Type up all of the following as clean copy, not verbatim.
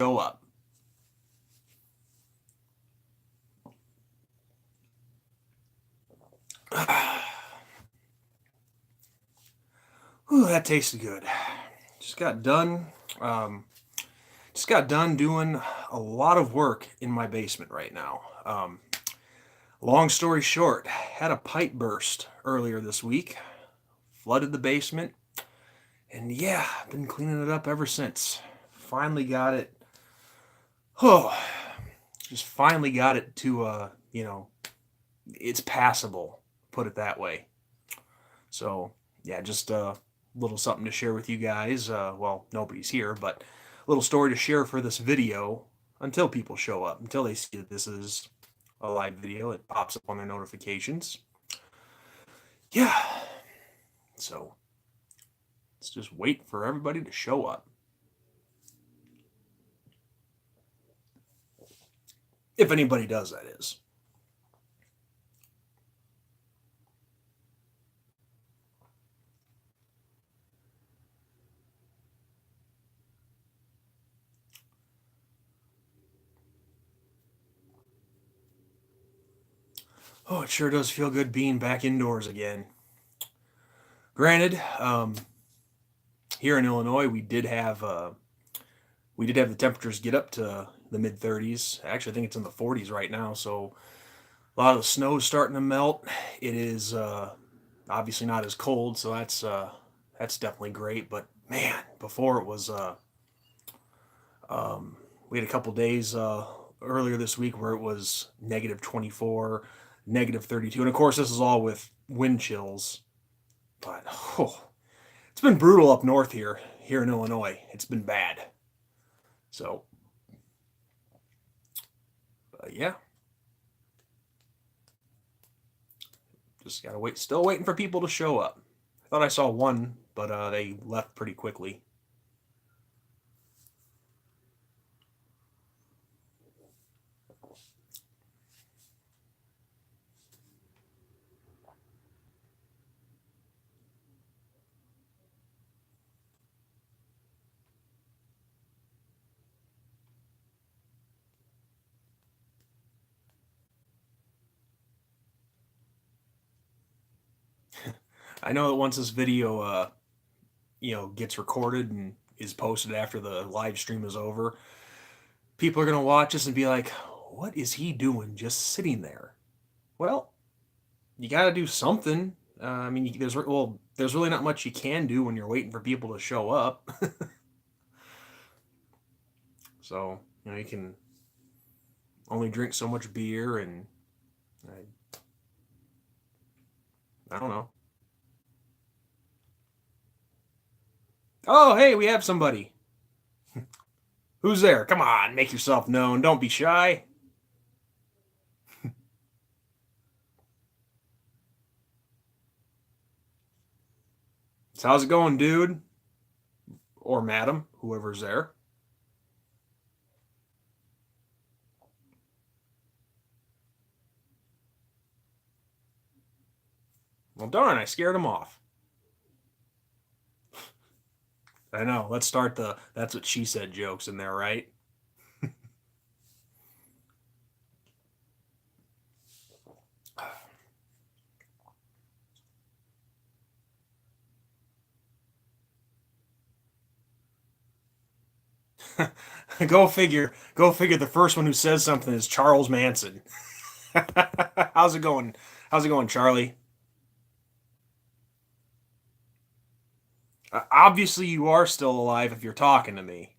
show up. Ooh, that tasted good. Just got done. Um, just got done doing a lot of work in my basement right now. Long story short, had a pipe burst earlier this week, flooded the basement, and yeah, been cleaning it up ever since. Finally got it. Oh, just finally got it to it's passable. Put it that way. So yeah, just a little something to share with you guys. Well, nobody's here, but a little story to share for this video until people show up, until they see that this is a live video. It pops up on their notifications. Yeah. So let's just wait for everybody to show up. If anybody does, that is. Oh, it sure does feel good being back indoors again. Granted, here in Illinois, we did have the temperatures get up to the mid 30s. Actually, I think it's in the 40s right now. So a lot of the snow is starting to melt. It is obviously not as cold, so that's definitely great. But man, before it was we had a couple days earlier this week where it was negative 24, negative 32, and of course this is all with wind chills. But it's been brutal up north here in Illinois. It's been bad. So yeah, just gotta wait. Still waiting for people to show up. I thought I saw one, but they left pretty quickly. I know that once this video, gets recorded and is posted after the live stream is over, people are gonna watch this and be like, "What is he doing, just sitting there?" Well, you got to do something. I mean, there's really not much you can do when you're waiting for people to show up. So you can only drink so much beer, and I don't know. Oh, hey, we have somebody. Who's there? Come on, make yourself known. Don't be shy. So how's it going, dude? Or madam, whoever's there. Well, darn, I scared him off. I know. Let's start the "that's what she said" jokes in there, right? Go figure. Go figure. The first one who says something is Charles Manson. How's it going? How's it going, Charlie? Obviously, you are still alive if you're talking to me.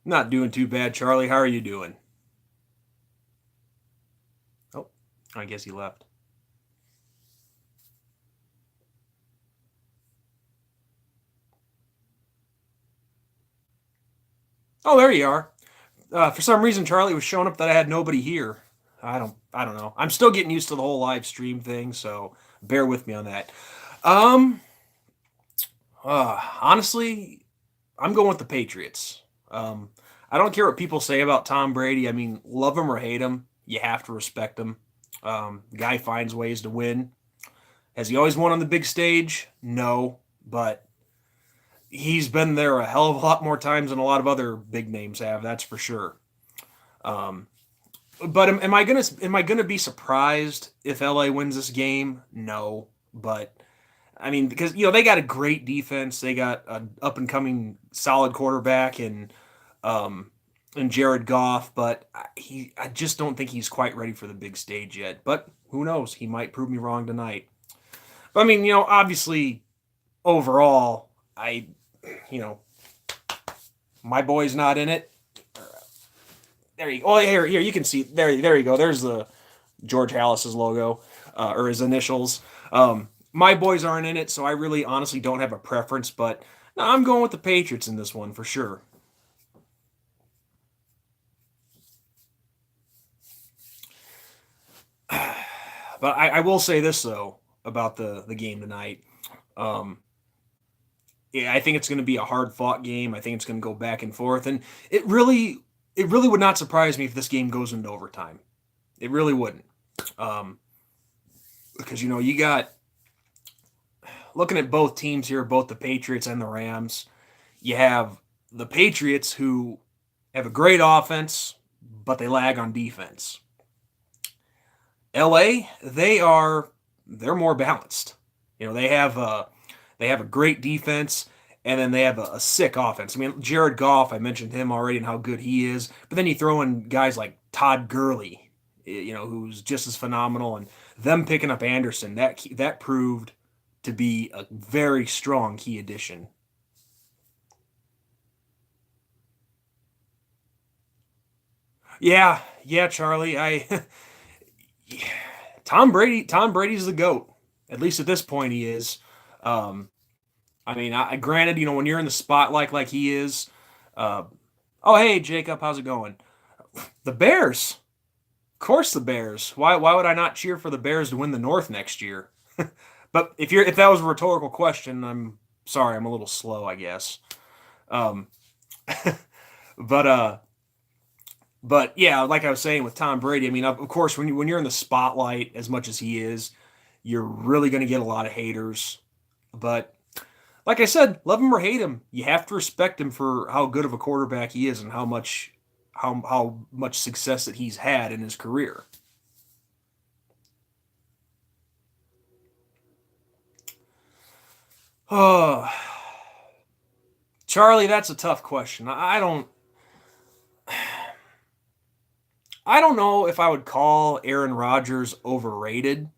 Not doing too bad, Charlie. How are you doing? Oh, I guess he left. Oh, there you are. For some reason, Charlie was showing up that I had nobody here. I don't know. I'm still getting used to the whole live stream thing, so bear with me on that. Um, honestly, I'm going with the Patriots. I don't care what people say about Tom Brady. I mean, love him or hate him, You have to respect him. The guy finds ways to win. Has he always won on the big stage? No, but he's been there a hell of a lot more times than a lot of other big names have. That's for sure. Um, but am I gonna be surprised if LA wins this game? No, but I mean, because they got a great defense, they got an up and coming solid quarterback um, and Jared Goff, but I just don't think he's quite ready for the big stage yet. But who knows? He might prove me wrong tonight. But I mean, obviously, overall, you know, my boy's not in it. There you go. Oh, here, you can see. There you go. There's the George Hallis's logo, or his initials. My boys aren't in it, so I really honestly don't have a preference, but no, I'm going with the Patriots in this one for sure. But I will say this though about the game tonight. Um, yeah, I think it's going to be a hard fought game. I think it's going to go back and forth, and it really would not surprise me if this game goes into overtime. It really wouldn't, um, because you got looking at both teams here, both the Patriots and the Rams. You have the Patriots who have a great offense, but they lag on defense. LA, they're more balanced. They have a great defense, and then they have a sick offense. I mean, Jared Goff, I mentioned him already and how good he is, but then you throw in guys like Todd Gurley, who's just as phenomenal, and them picking up Anderson, that proved to be a very strong key addition. Yeah, yeah, Charlie. Yeah, Tom Brady's the goat. At least at this point, he is. Um, I mean, granted, when you're in the spotlight like he is. Uh, oh, hey, Jacob, how's it going? The Bears, of course, the Bears. Why would I not cheer for the Bears to win the North next year? But if that was a rhetorical question, I'm sorry, I'm a little slow, I guess. Um, but yeah, like I was saying with Tom Brady, I mean, of course, when you're in the spotlight as much as he is, you're really going to get a lot of haters. But like I said, love him or hate him, you have to respect him for how good of a quarterback he is and how much success that he's had in his career. Oh, Charlie, that's a tough question. I don't know if I would call Aaron Rodgers overrated,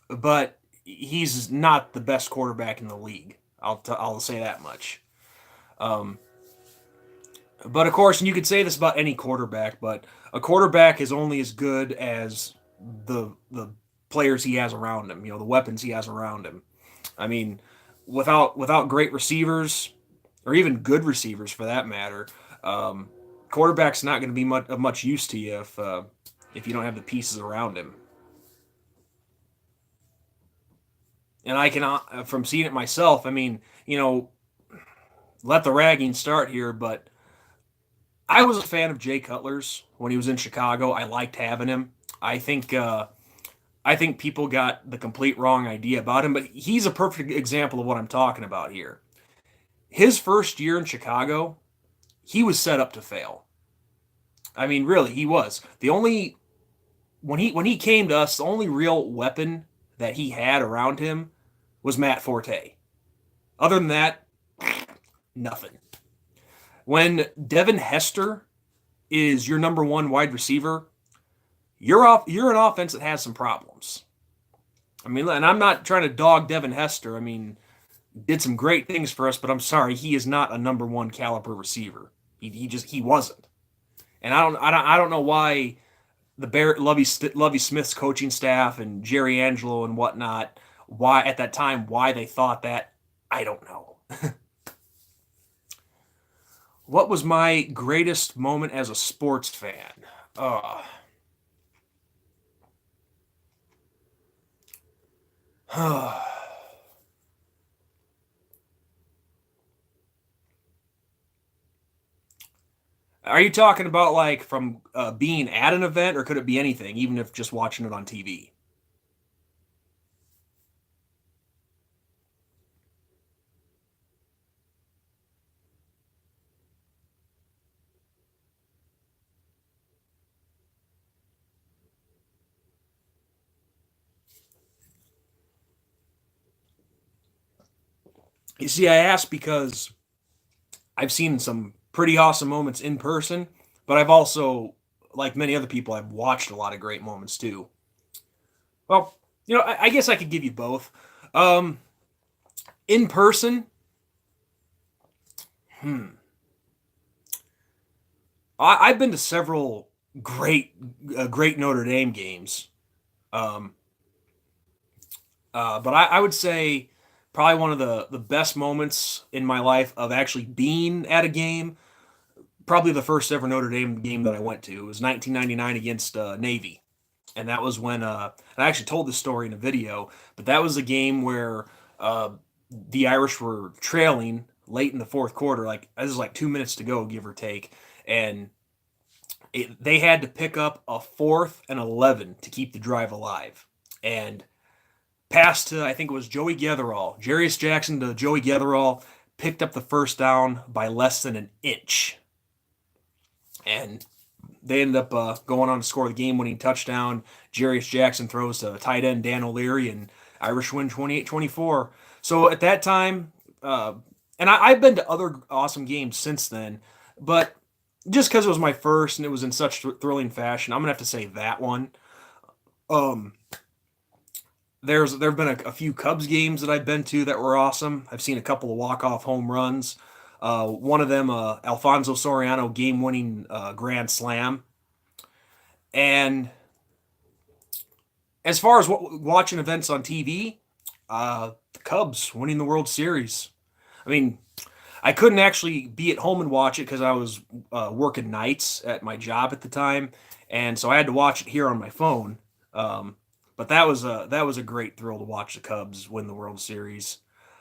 but he's not the best quarterback in the league. I'll say that much. Um, but of course, and you could say this about any quarterback, but a quarterback is only as good as the players he has around him. The weapons he has around him. I mean, without great receivers, or even good receivers for that matter, um, quarterback's not going to be much of much use to you if you don't have the pieces around him. And I can, from seeing it myself, I mean, let the ragging start here, but I was a fan of Jay Cutler's when he was in Chicago. I liked having him. I think I think people got the complete wrong idea about him, but he's a perfect example of what I'm talking about here. His first year in Chicago, he was set up to fail. I mean, really, he was. The only when he came to us, the only real weapon that he had around him was Matt Forte. Other than that, nothing. When Devin Hester is your number one wide receiver, you're an offense that has some problems. I mean, and I'm not trying to dog Devin Hester. I mean, did some great things for us, but I'm sorry, he is not a number one caliber receiver. He wasn't. And I don't know why the Lovey Smith's coaching staff and Jerry Angelo and whatnot, why at that time why they thought that, I don't know. What was my greatest moment as a sports fan? Uh, Are you talking about like from being at an event, or could it be anything, even if just watching it on TV? You see, I asked because I've seen some pretty awesome moments in person, but I've also, like many other people, I've watched a lot of great moments too. Well, I guess I could give you both. Um, in person, hmm, I've been to several great, great Notre Dame games. Um, but I would say probably one of the best moments in my life of actually being at a game. Probably the first ever Notre Dame game that I went to. It was 1999 against Navy, and that was when I actually told this story in a video. But that was a game where uh, the Irish were trailing late in the fourth quarter. Like this is like 2 minutes to go, give or take, and they had to pick up a fourth and 11 to keep the drive alive. And pass to, I think it was Joey Getherall. Jarius Jackson to Joey Getherall picked up the first down by less than an inch. And they ended up going on to score the game-winning touchdown. Jarius Jackson throws to tight end Dan O'Leary, and Irish win 28-24. So at that time, and I've been to other awesome games since then, but just because it was my first and it was in such thrilling fashion, I'm gonna have to say that one. Um, there've been a few Cubs games that I've been to that were awesome. I've seen a couple of walk-off home runs. One of them, Alfonso Soriano game-winning grand slam. And as far as watching events on TV, the Cubs winning the World Series. I mean, I couldn't actually be at home and watch it because I was working nights at my job at the time, and so I had to watch it here on my phone. Um, but that was a great thrill to watch the Cubs win the World Series.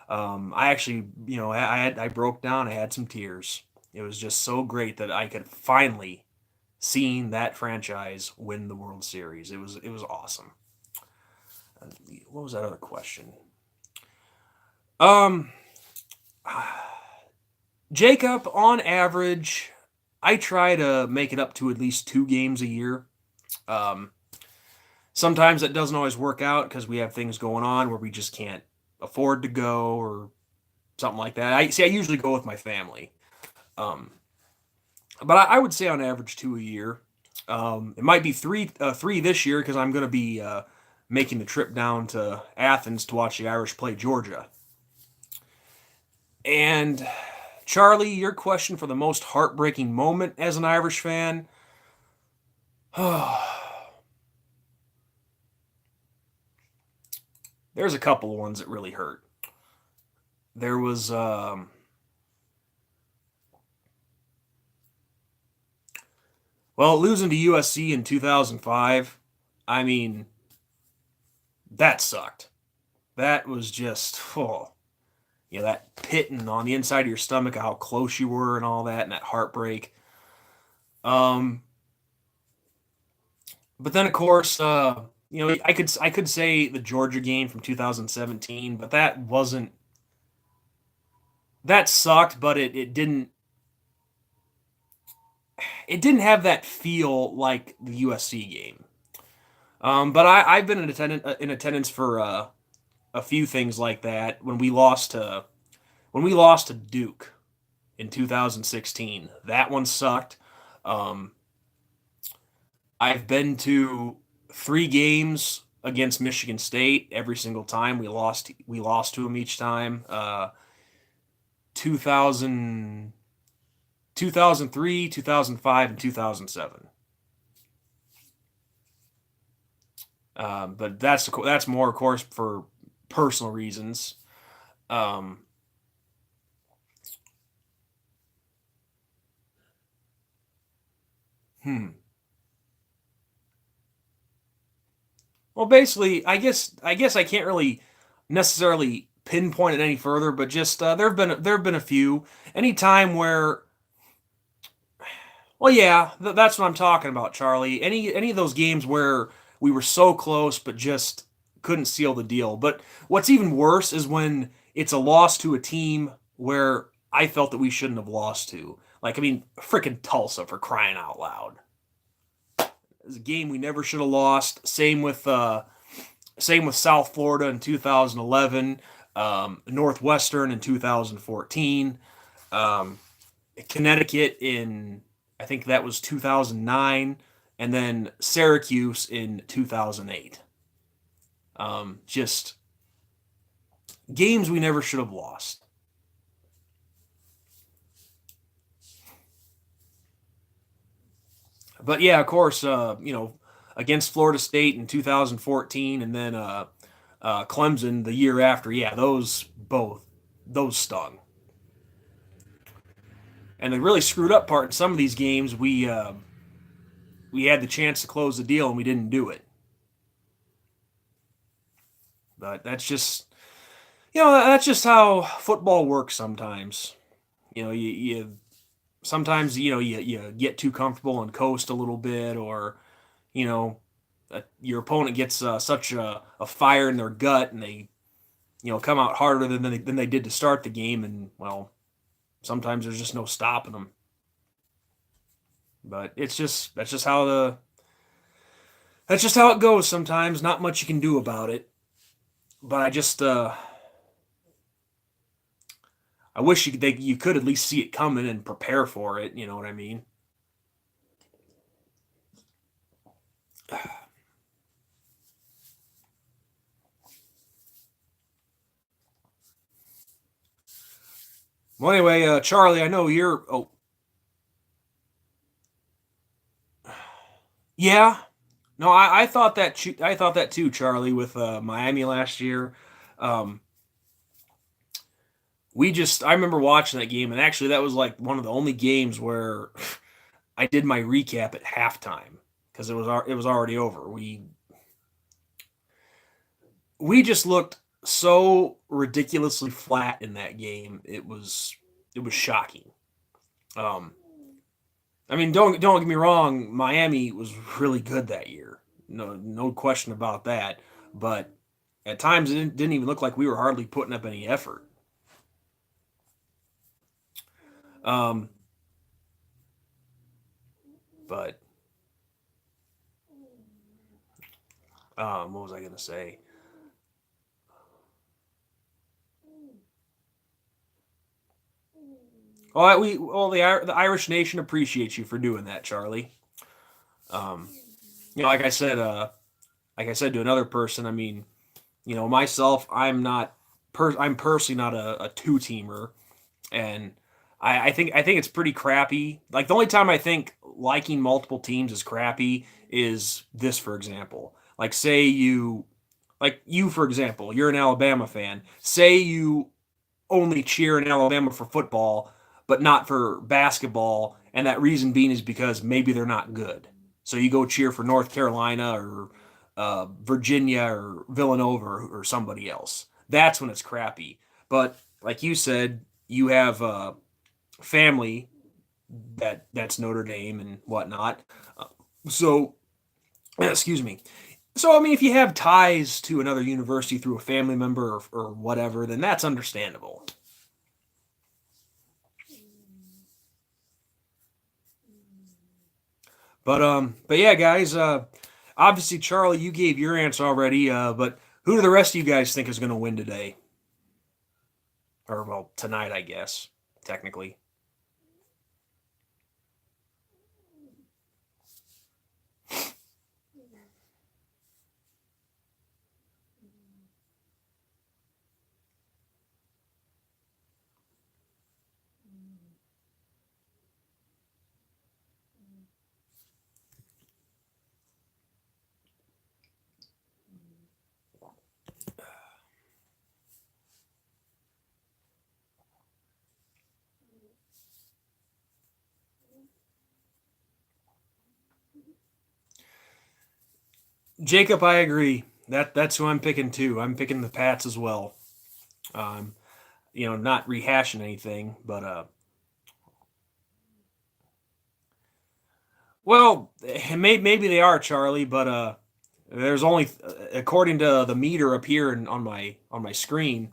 I actually, I broke down. I had some tears. It was just so great that I could finally seeing that franchise win the World Series. It was awesome. What was that other question? Um, Jacob, on average, I try to make it up to at least 2 games a year. Um, Sometimes that doesn't always work out because we have things going on where we just can't afford to go or something like that. I see. I usually go with my family, um, but I would say on average 2 a year. It might be three this year because I'm going to be making the trip down to Athens to watch the Irish play Georgia. And Charlie, your question for the most heartbreaking moment as an Irish fan. There's a couple of ones that really hurt. There was losing to USC in 2005. I mean, that sucked. That was just that pitting on the inside of your stomach, how close you were, and all that, and that heartbreak. Um, but then of course, I could say the Georgia game from 2017, but that sucked, but it didn't have that feel like the USC game. But I've been in attendance for a few things like that when we lost to Duke in 2016. That one sucked. Um, I've been to 3 games against Michigan State. Every single time we lost to them each time. 2000, 2003, 2005, and 2007. But that's more, of course, for personal reasons. Um, hmm. Well, basically, I guess I can't really necessarily pinpoint it any further, but just there have been a few. Any time where, Well, yeah, that's what I'm talking about, Charlie. Any of those games where we were so close but just couldn't seal the deal. But what's even worse is when it's a loss to a team where I felt that we shouldn't have lost to. Like, I mean, freaking Tulsa for crying out loud. It's a game we never should have lost. Same with South Florida in 2011, Northwestern in 2014. Um, Connecticut in, I think that was 2009, and then Syracuse in 2008. Just games we never should have lost. But yeah, of course, against Florida State in 2014, and then Clemson the year after. Yeah, those stung. And the really screwed up part in some of these games, we had the chance to close the deal and we didn't do it. But that's just how football works sometimes. You sometimes you get too comfortable and coast a little bit, or you know your opponent gets such a fire in their gut and they come out harder than they did to start the game, and well, sometimes there's just no stopping them. But that's just how it goes sometimes. Not much you can do about it. But I wish you could at least see it coming and prepare for it. You know what I mean? Well, anyway, Charlie, I know you're. Oh, yeah. No, I thought I thought that too, Charlie, with Miami last year. Um, I remember watching that game, and actually, that was like one of the only games where I did my recap at halftime because it was already over. We just looked so ridiculously flat in that game. It was shocking. Um, I mean, don't get me wrong. Miami was really good that year. No question about that. But at times it didn't even look like we were hardly putting up any effort. Um, but what was I going to say? The Irish nation appreciates you for doing that, Charlie. Um, like I said, to another person, I mean, myself, I'm personally not a two teamer, and I think it's pretty crappy. Like the only time I think liking multiple teams is crappy is this, for example. Like you, for example, you're an Alabama fan. Say you only cheer in Alabama for football, but not for basketball, and that reason being is because maybe they're not good. So you go cheer for North Carolina or Virginia or Villanova or somebody else. That's when it's crappy. But like you said, you have family that's Notre Dame and whatnot. So, excuse me. So, I mean, if you have ties to another university through a family member or whatever, then that's understandable. But yeah, guys. Obviously, Charlie, you gave your answer already. But who do the rest of you guys think is going to win today? Or well, tonight, I guess technically. Jacob, I agree. That's who I'm picking too. I'm picking the Pats as well. Um, not rehashing anything, but Well, maybe they are, Charlie, but there's only, according to the meter up here on my screen,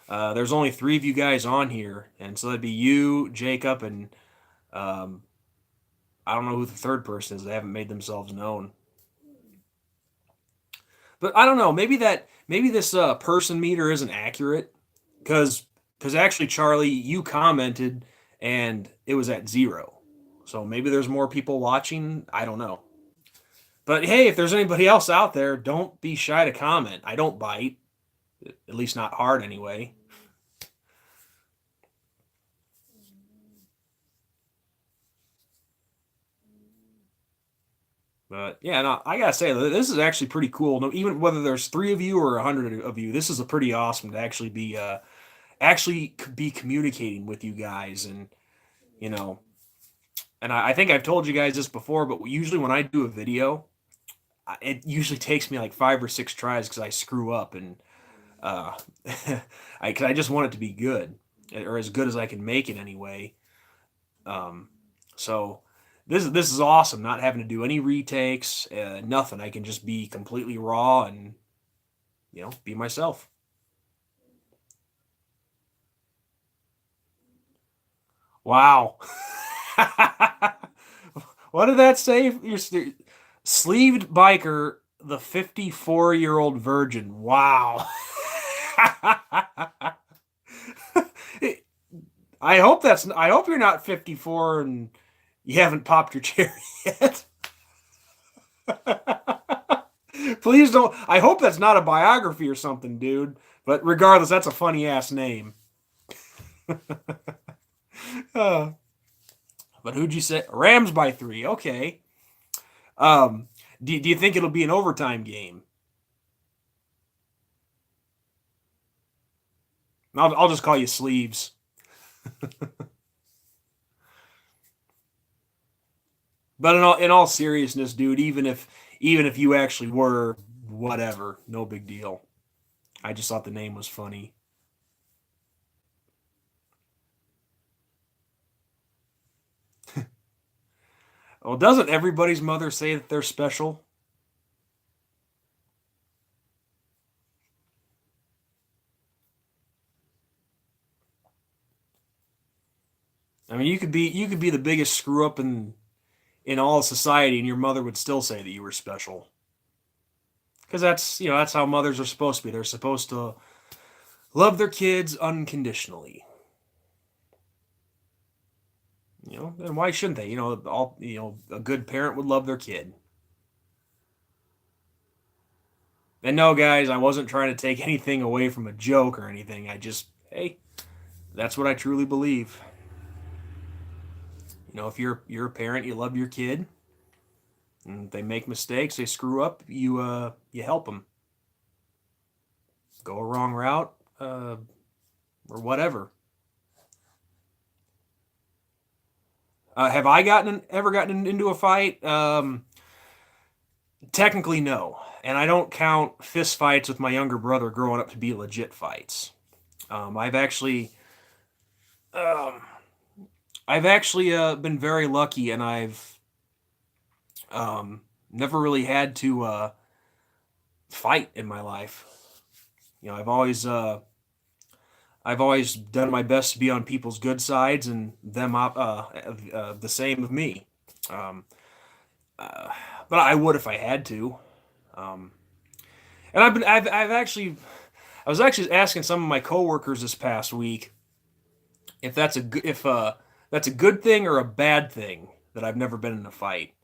there's only three of you guys on here, and so that'd be you, Jacob, and um, I don't know who the third person is. They haven't made themselves known. But I don't know. Maybe this person meter isn't accurate because actually, Charlie, you commented and it was at 0. So maybe there's more people watching. I don't know. But hey, if there's anybody else out there, don't be shy to comment. I don't bite, at least not hard anyway. But yeah, no, I gotta say this is actually pretty cool. No, even whether there's 3 of you or 100 of you, this is a pretty awesome to actually be communicating with you guys, and you know, and I think I've told you guys this before, but usually when I do a video, it usually takes me like 5 or 6 tries because I screw up, and uh, I just want it to be good, or as good as I can make it anyway. Um, so this is awesome. Not having to do any retakes, nothing. I can just be completely raw and be myself. Wow. What did that say? You're sleeved biker, the 54-year-old virgin. Wow. I hope you're not 54 and you haven't popped your cherry yet. Please don't. I hope that's not a biography or something, dude. But regardless, that's a funny ass name. Uh, but who'd you say? Rams by 3. Okay. Um, do you think it'll be an overtime game? I'll just call you Sleeves. But in all seriousness, dude, even if you actually were, whatever, no big deal. I just thought the name was funny. Well, doesn't everybody's mother say that they're special? I mean, you could be the biggest screw up in all of society, and your mother would still say that you were special. Because that's how mothers are supposed to be. They're supposed to love their kids unconditionally. And why shouldn't they? A good parent would love their kid. And no, guys, I wasn't trying to take anything away from a joke or anything. Hey, that's what I truly believe. If you're a parent, you love your kid, and if they make mistakes, they screw up, you help them go a wrong route, or whatever. Have I ever gotten into a fight? Technically, no, and I don't count fist fights with my younger brother growing up to be legit fights. I've actually, um, been very lucky, and I've never really had to fight in my life. You know, I've always done my best to be on people's good sides, and them the same of me. Um, uh, but I would if I had to. Um, and I was actually asking some of my coworkers this past week if that's a good thing or a bad thing that I've never been in a fight.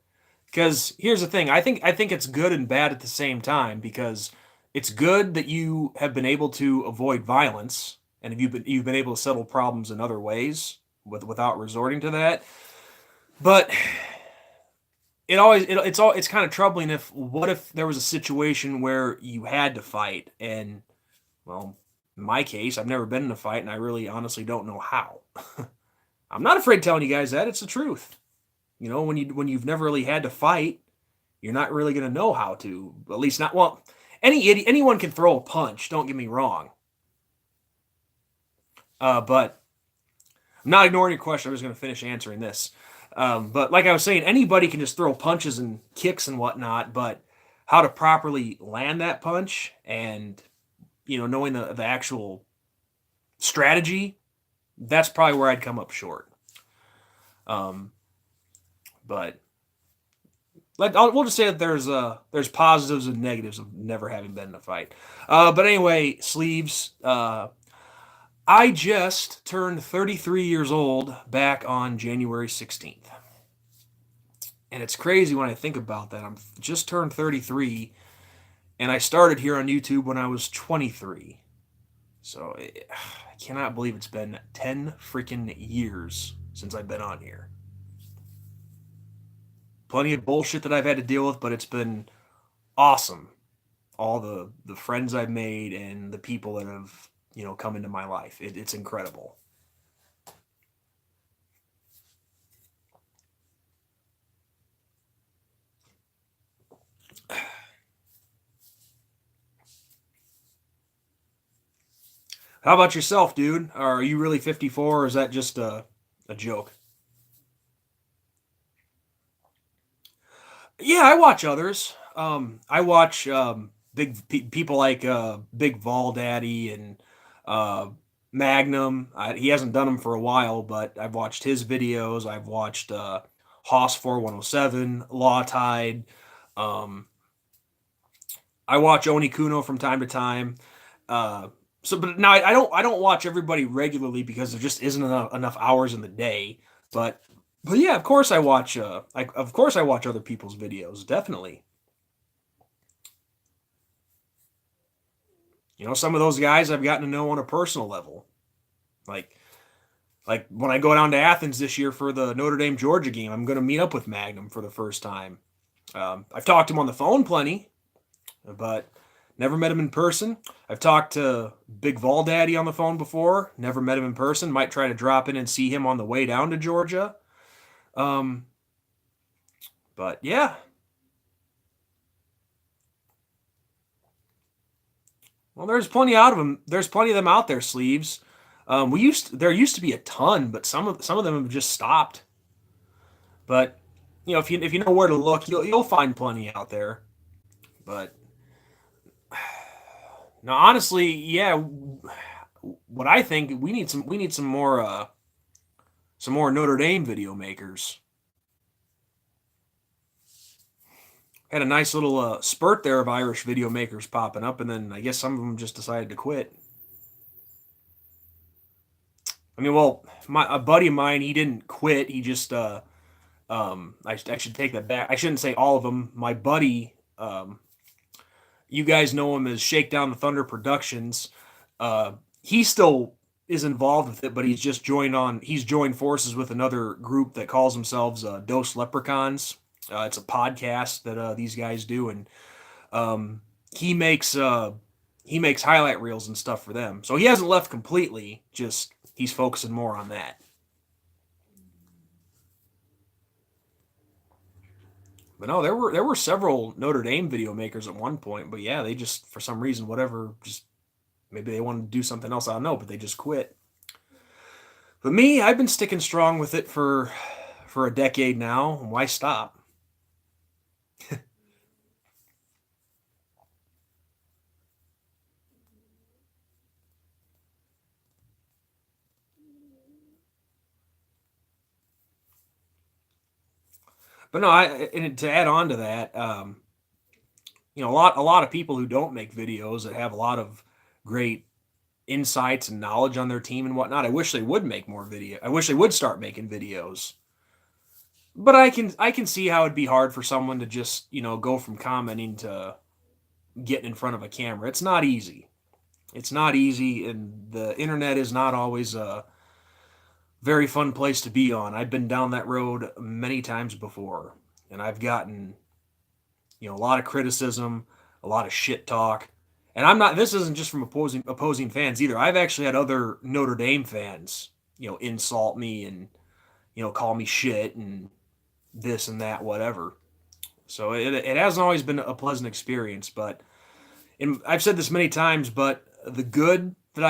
Because here's the thing, I think it's good and bad at the same time, because it's good that you have been able to avoid violence, and if you've been able to settle problems in other ways without resorting to that. But it's kind of troubling, if what if there was a situation where you had to fight, and well, in my case, I've never been in a fight, and I really honestly don't know how. I'm not afraid telling you guys that. It's the truth. When you've never really had to fight, you're not really going to know how to. At least not, well. Anyone can throw a punch. Don't get me wrong. But I'm not ignoring your question. I'm just going to finish answering this. But like I was saying, anybody can just throw punches and kicks and whatnot, but how to properly land that punch and knowing the actual strategy, that's probably where I'd come up short. Um, but we'll just say that there's positives and negatives of never having been in a fight. But anyway, sleeves. I just turned 33 years old back on January 16th. And it's crazy when I think about that. I'm just turned 33, and I started here on YouTube when I was 23. So I cannot believe it's been 10 freaking years since I've been on here. Plenty of bullshit that I've had to deal with, but it's been awesome. All the friends I've made and the people that have come into my life. It's incredible. How about yourself, dude? Are you really 54, or is that just a joke? Yeah, I watch others. I watch people like Big Vol Daddy and uh, Magnum. He hasn't done them for a while, but I've watched his videos. I've watched Hoss 4107, Law Tide. Um, I watch Oni Kuno from time to time. Uh, but now I don't watch everybody regularly because there just isn't enough hours in the day. But yeah, of course I watch. Of course I watch other people's videos. Definitely. Some of those guys I've gotten to know on a personal level. Like when I go down to Athens this year for the Notre Dame Georgia game, I'm going to meet up with Magnum for the first time. I've talked to him on the phone plenty, but never met him in person. I've talked to Big Vol Daddy on the phone before. Never met him in person. Might try to drop in and see him on the way down to Georgia. Um, but yeah. Well, there's plenty out of them. There's plenty of them out there, sleeves. There used to be a ton, but some of them have just stopped. But if you know where to look, you'll find plenty out there. But now, honestly, yeah, what I think we need some more Notre Dame video makers. Had a nice little spurt there of Irish video makers popping up, and then I guess some of them just decided to quit. I mean, well, a buddy of mine, he didn't quit. He just I should take that back. I shouldn't say all of them. My buddy, you guys know him as Shakedown the Thunder Productions. He still is involved with it, but he's joined forces with another group that calls themselves Dose Leprechauns. It's a podcast that these guys do, and um, he makes he makes highlight reels and stuff for them. So he hasn't left completely. Just he's focusing more on that. But no, there were several Notre Dame video makers at one point. But yeah, they just for some reason whatever just maybe they wanted to do something else. I don't know, but they just quit. But me, I've been sticking strong with it for a decade now. Why stop? But no, and to add on to that, a lot of people who don't make videos that have a lot of great insights and knowledge on their team and whatnot. I wish they would make more video. I wish they would start making videos. But I can see how it'd be hard for someone to just go from commenting to getting in front of a camera. It's not easy. It's not easy, and the internet is not always a very fun place to be on. I've been down that road many times before, and I've gotten a lot of criticism, a lot of shit talk. And I'm not. This isn't just from opposing fans either. I've actually had other Notre Dame fans, insult me and call me shit and this and that, whatever. So it hasn't always been a pleasant experience, but I've said this many times, but the good that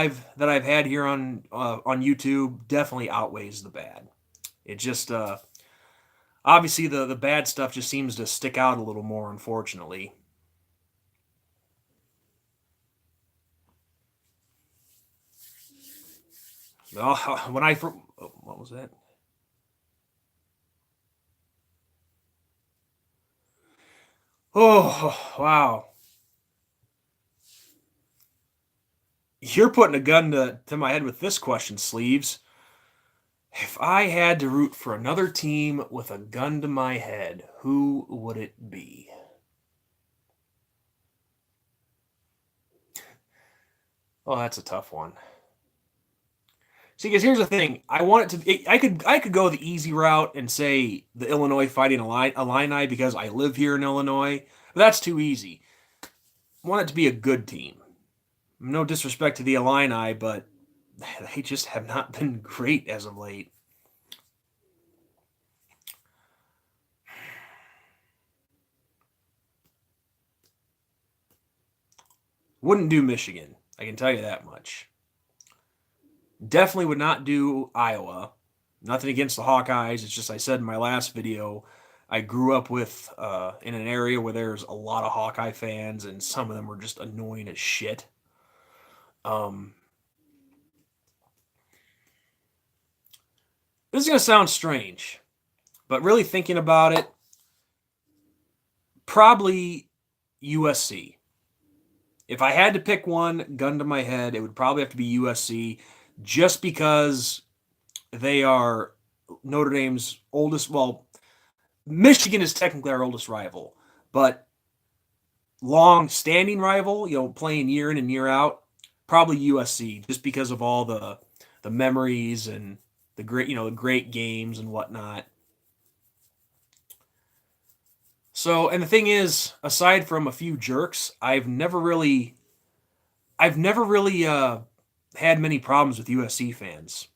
I've had here on YouTube definitely outweighs the bad. It just Obviously, the bad stuff just seems to stick out a little more, unfortunately. Well, what was that? Oh, wow. You're putting a gun to my head with this question, Sleeves. If I had to root for another team with a gun to my head, who would it be? Oh, that's a tough one. See, because here's the thing: I want it to. I could go the easy route and say the Illinois Fighting Illini because I live here in Illinois. But that's too easy. I want it to be a good team. No disrespect to the Illini, but they just have not been great as of late. Wouldn't do Michigan. I can tell you that much. Definitely would not do Iowa. Nothing against the Hawkeyes. It's just I said in my last video, I grew up with in an area where there's a lot of Hawkeye fans, and some of them are just annoying as shit. Um, this is gonna sound strange, but really thinking about it, probably USC. If I had to pick one, gun to my head, it would probably have to be USC, just because they are Notre Dame's oldest. Well, Michigan is technically our oldest rival, but long-standing rival, playing year in and year out, probably USC, just because of all the memories and the great games and whatnot. So, and the thing is, aside from a few jerks, I've never really had many problems with USC fans.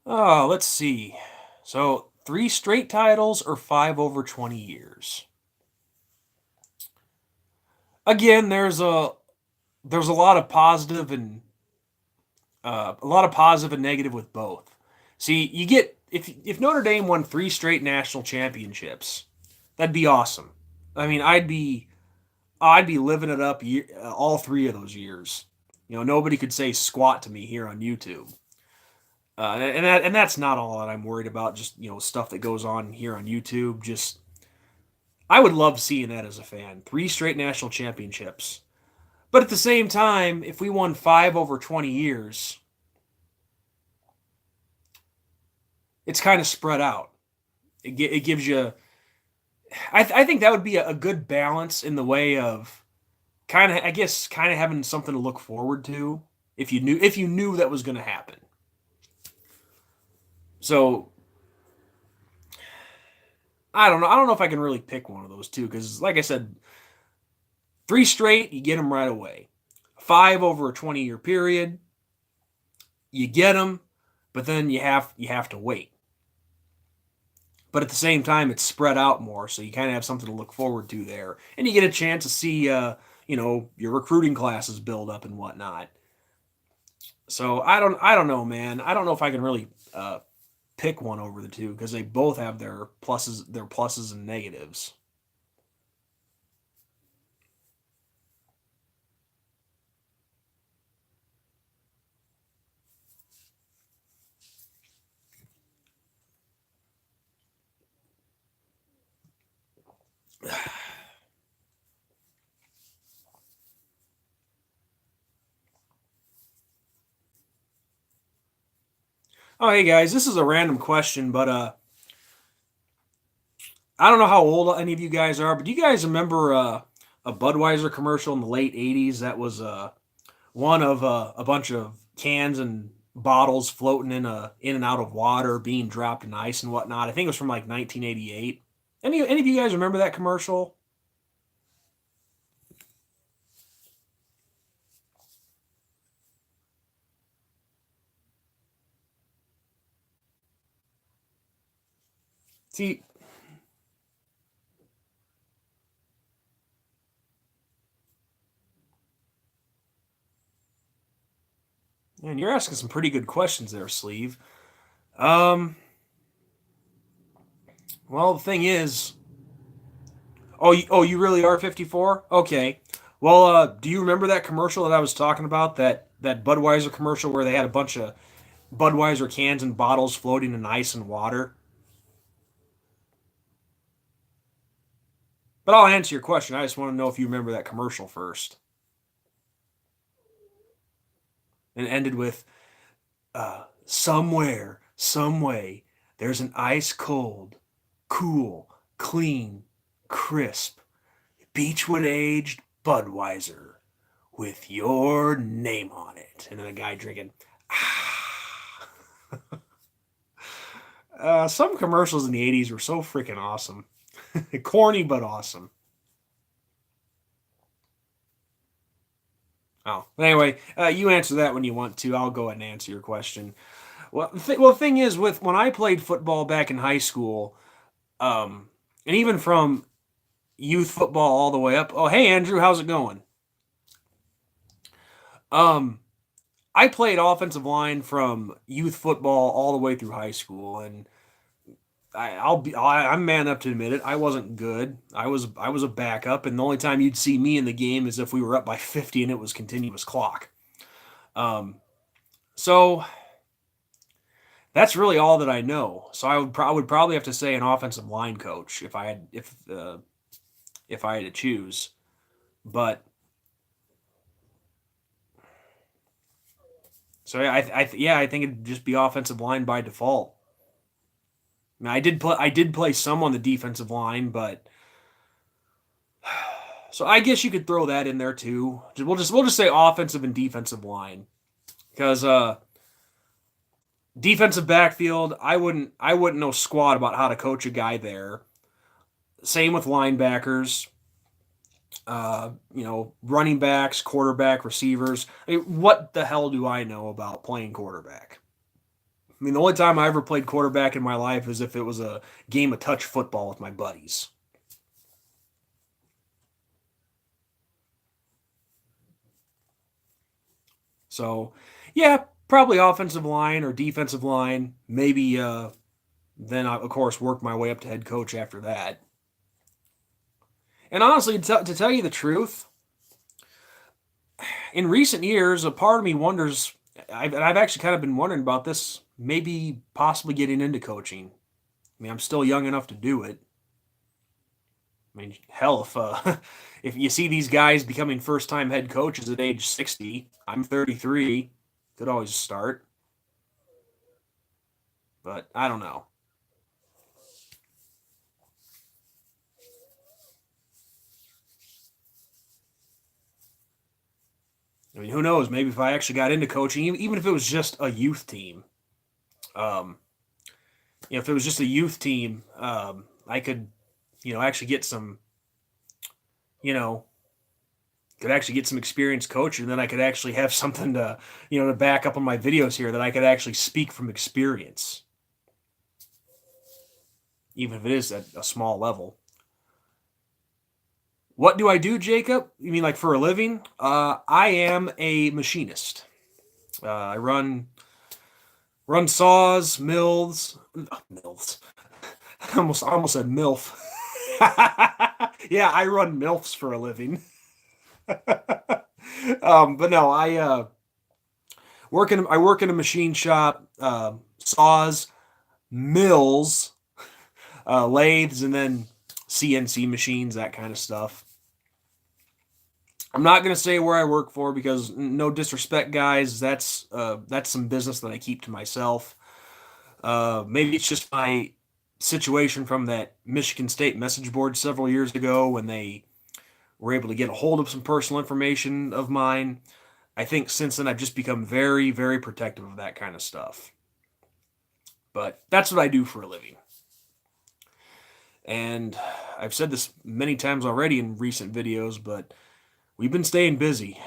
Oh, let's see. So, three straight titles or five over 20 years. Again, there's a lot of positive and negative with both. See, you get if Notre Dame won three straight national championships, that'd be awesome. I mean, I'd be living it up all three of those years. Nobody could say squat to me here on YouTube. And that's not all that I'm worried about. Just stuff that goes on here on YouTube. Just I would love seeing that as a fan. Three straight national championships. But at the same time, if we won five over 20 years, it's kind of spread out. It gives you. I think that would be a good balance in the way of kind of, I guess, kind of having something to look forward to if you knew that was going to happen. So I don't know. I don't know if I can really pick one of those two because, like I said, three straight, you get them right away. Five over a 20-year period, you get them, but then you have to wait. But at the same time, it's spread out more, so you kind of have something to look forward to there, and you get a chance to see, your recruiting classes build up and whatnot. So I don't know, man. I don't know if I can really pick one over the two because they both have their pluses and negatives. Oh, hey guys, this is a random question, but I don't know how old any of you guys are, but do you guys remember a Budweiser commercial in the late '80s that was one of a bunch of cans and bottles floating in and out of water, being dropped in ice and whatnot? I think it was from like 1988. Any of you guys remember that commercial? See, man, you're asking some pretty good questions there, Sleeve. Um, well, the thing is, you really are 54? Okay. Well, do you remember that commercial that I was talking about? That Budweiser commercial where they had a bunch of Budweiser cans and bottles floating in ice and water? But I'll answer your question. I just want to know if you remember that commercial first. And it ended with, somewhere, some way, there's an ice cold, cool, clean, crisp, Beechwood aged Budweiser with your name on it. And then a guy drinking. Some commercials in the 80s were so freaking awesome. Corny, but awesome. Oh, anyway, you answer that when you want to. I'll go ahead and answer your question. The thing is, with when I played football back in high school, and even from youth football all the way up. Oh, hey Andrew, how's it going? Um, I played offensive line from youth football all the way through high school, and I'm man up to admit it. I wasn't good. I was a backup, and the only time you'd see me in the game is if we were up by 50 and it was continuous clock. Um, so that's really all that I know. So I would probably have to say an offensive line coach if I had to choose. But so yeah, I think it'd just be offensive line by default. I mean, I did play some on the defensive line, but so I guess you could throw that in there too. We'll just say offensive and defensive line because defensive backfield, I wouldn't know squat about how to coach a guy there. Same with linebackers, running backs, quarterback, receivers. I mean, what the hell do I know about playing quarterback? I mean, the only time I ever played quarterback in my life is if it was a game of touch football with my buddies. So, yeah, probably offensive line or defensive line. Maybe then I, of course, work my way up to head coach after that. And honestly, to tell you the truth, in recent years, a part of me wonders. I've actually kind of been wondering about this. Maybe possibly getting into coaching. I mean, I'm still young enough to do it. I mean, hell, if if you see these guys becoming first time head coaches at age 60, I'm 33. Could always start, but I don't know. I mean, who knows? Maybe if I actually got into coaching, even if it was just a youth team, um, if it was just a youth team, I could, actually get some, you know, could actually get some experience coaching, and then I could actually have something to back up on my videos here that I could actually speak from experience, even if it is at a small level. What do I do, Jacob? You mean like for a living? I am a machinist. I run saws, mills. I almost said MILF. Yeah, I run MILFs for a living. But no, I work in a machine shop, saws, mills, lathes, and then CNC machines, that kind of stuff. I'm not gonna say where I work for because no disrespect, guys. That's some business that I keep to myself. Maybe it's just my situation from that Michigan State message board several years ago when they were able to get a hold of some personal information of mine. I think since then I've just become very, very protective of that kind of stuff. But that's what I do for a living. And I've said this many times already in recent videos, but we've been staying busy.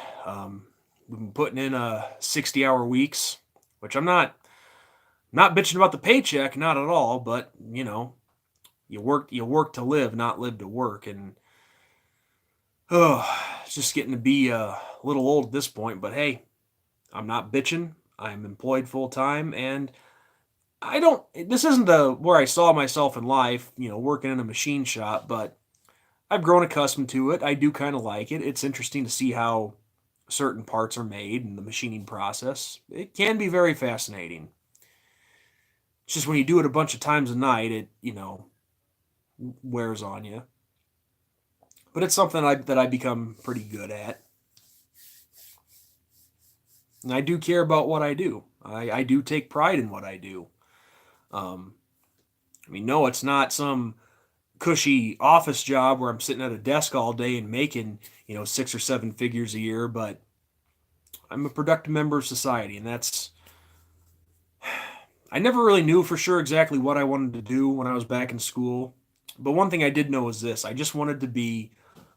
We've been putting in 60-hour weeks, which I'm not bitching about the paycheck, not at all, but You work to live, not live to work. And it's just getting to be a little old at this point. But hey, I'm not bitching. I'm employed full time, and I don't. This isn't where I saw myself in life, working in a machine shop. But I've grown accustomed to it. I do kind of like it. It's interesting to see how certain parts are made and the machining process. It can be very fascinating. It's just when you do it a bunch of times a night, it wears on you. But it's something that I become pretty good at. And I do care about what I do. I do take pride in what I do. Um, no, it's not some cushy office job where I'm sitting at a desk all day and making, 6 or 7 figures a year, but I'm a productive member of society, and I never really knew for sure exactly what I wanted to do when I was back in school. But one thing I did know was this: I just wanted to be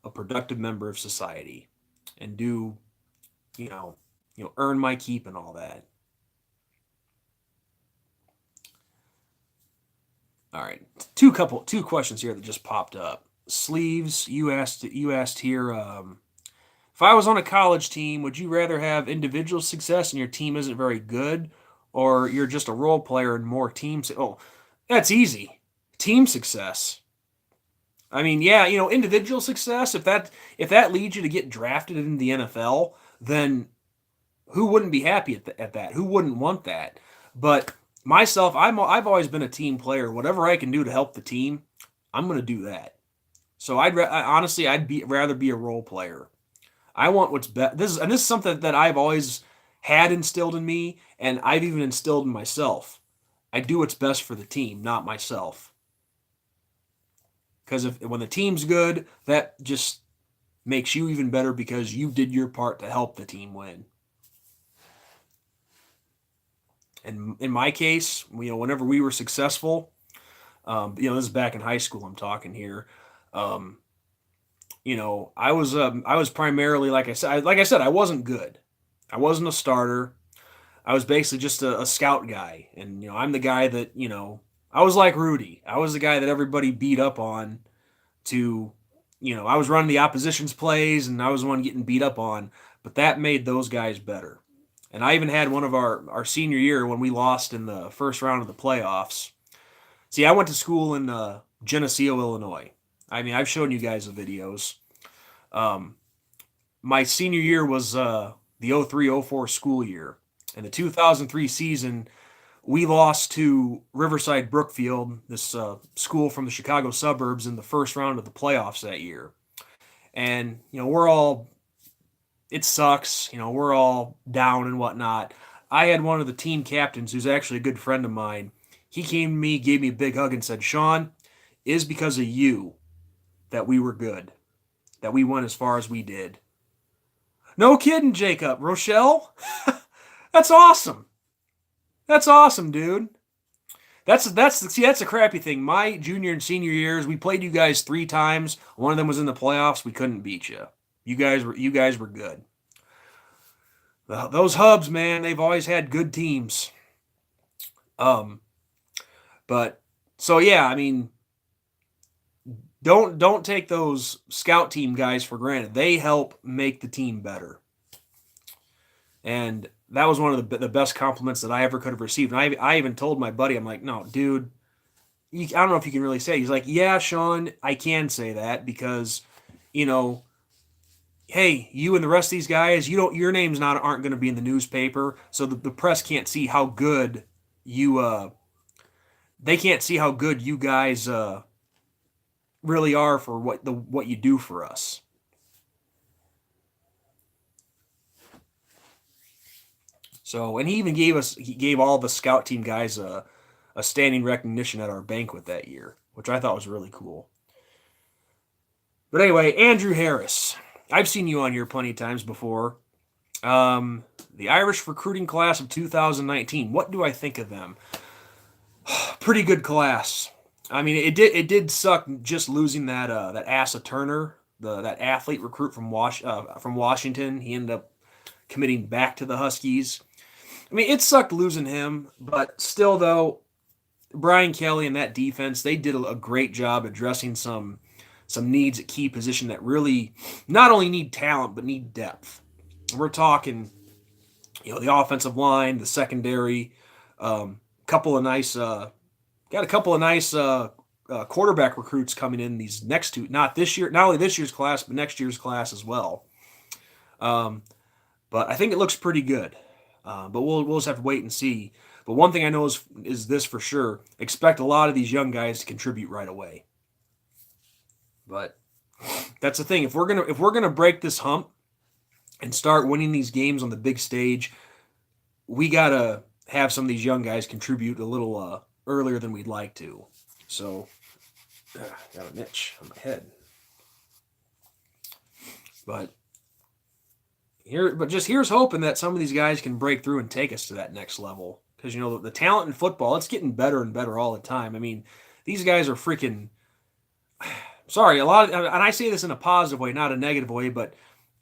a productive member of society and do, you know, earn my keep and all that. All right, two questions here that just popped up. Sleeves, you asked here. If I was on a college team, would you rather have individual success and your team isn't very good, or you're just a role player and more team? Oh, that's easy. Team success. Yeah, individual success. If that leads you to get drafted in the NFL, then who wouldn't be happy at that? Who wouldn't want that? But myself, I've always been a team player. Whatever I can do to help the team, I'm going to do that. So honestly, rather be a role player. I want what's best. This is something that I've always had instilled in me, and I've even instilled in myself. I do what's best for the team, not myself. Because when the team's good, that just makes you even better because you did your part to help the team win. And in my case, whenever we were successful, this is back in high school. I'm talking here. Um, I was primarily, like I said, I wasn't good. I wasn't a starter. I was basically just a scout guy, and I'm the guy that I was like Rudy. I was the guy that everybody beat up on. I was running the opposition's plays, and I was the one getting beat up on. But that made those guys better. And I even had one of our senior year when we lost in the first round of the playoffs. See, I went to school in Geneseo, Illinois. I've shown you guys the videos. Um, my senior year was the 03-04 school year. In the 2003 season, we lost to Riverside Brookfield, this school from the Chicago suburbs, in the first round of the playoffs that year. And, it sucks. We're all down and whatnot. I had one of the team captains, who's actually a good friend of mine. He came to me, gave me a big hug, and said, "Sean, it is because of you that we were good, that we went as far as we did." No kidding, Jacob. Rochelle? That's awesome. That's awesome, dude. That's a crappy thing. My junior and senior years, we played you guys 3 times. One of them was in the playoffs. We couldn't beat you. You guys were good. Those Hubs, man, they've always had good teams. But so yeah, don't take those scout team guys for granted. They help make the team better. And that was one of the best compliments that I ever could have received. And I even told my buddy, I'm like, "No, dude, I don't know if you can really say it." He's like, "Yeah, Sean, I can say that because, hey, you and the rest of these guys, your names aren't going to be in the newspaper, so the press can't see how good they can't see how good you guys really are for what you do for us." So, and he gave all the scout team guys a standing recognition at our banquet that year, which I thought was really cool. But anyway, Andrew Harris, I've seen you on here plenty of times before. The Irish recruiting class of 2019. What do I think of them? Pretty good class. It did suck just losing that Asa Turner, that athlete recruit from Washington. He ended up committing back to the Huskies. It sucked losing him, but still though, Brian Kelly and that defense, they did a great job addressing some needs at key position that really not only need talent but need depth. We're talking, the offensive line, the secondary, couple of nice got a couple of nice quarterback recruits coming in these next two, not this year, not only this year's class but next year's class as well. Um, but I think it looks pretty good. But we'll just have to wait and see. But one thing I know is this for sure: expect a lot of these young guys to contribute right away. But that's the thing. If we're gonna break this hump and start winning these games on the big stage, we gotta have some of these young guys contribute a little earlier than we'd like to. So, got an itch on my head. But here's hoping that some of these guys can break through and take us to that next level. Because the talent in football, it's getting better and better all the time. I mean, these guys are freaking. Sorry, and I say this in a positive way, not a negative way, but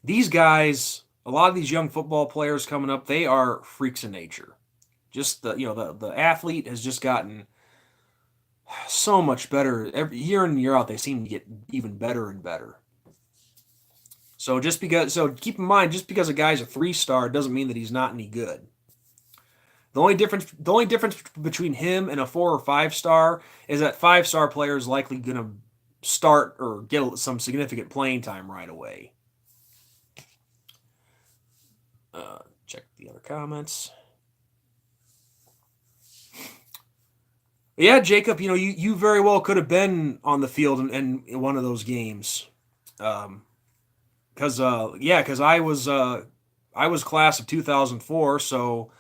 these guys, a lot of these young football players coming up, they are freaks in nature. Just the athlete has just gotten so much better every year in and year out. They seem to get even better and better. So keep in mind, just because a guy's a 3-star doesn't mean that he's not any good. The only difference between him and a 4 or 5-star is that 5-star player is likely going to start or get some significant playing time right away. Check the other comments. Yeah, Jacob, you very well could have been on the field in one of those games. Because I was class of 2004, so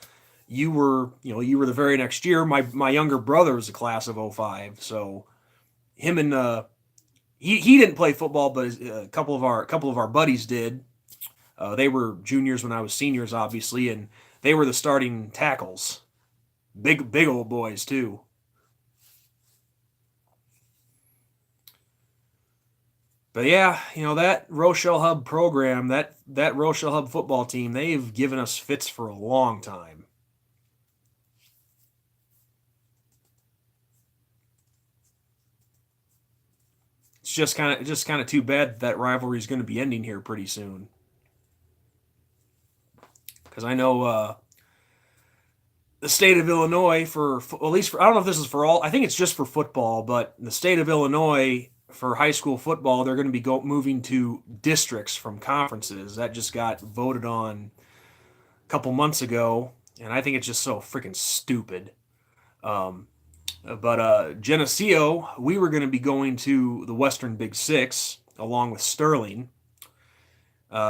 you were the very next year. My younger brother was a class of 05, so him and he didn't play football, but a couple of our buddies did. They were juniors when I was seniors, obviously, and they were the starting tackles. Big old boys too. But yeah, that Rochelle Hub program, that Rochelle Hub football team, they've given us fits for a long time. It's just kind of too bad that rivalry is going to be ending here pretty soon. Because I know the state of Illinois at least I don't know if this is for all. I think it's just for football, but the state of Illinois for high school football, they're going to be moving to districts from conferences. That just got voted on a couple months ago, and I think it's just so freaking stupid. Um, but Geneseo, we were going to be going to the Western Big Six along with Sterling,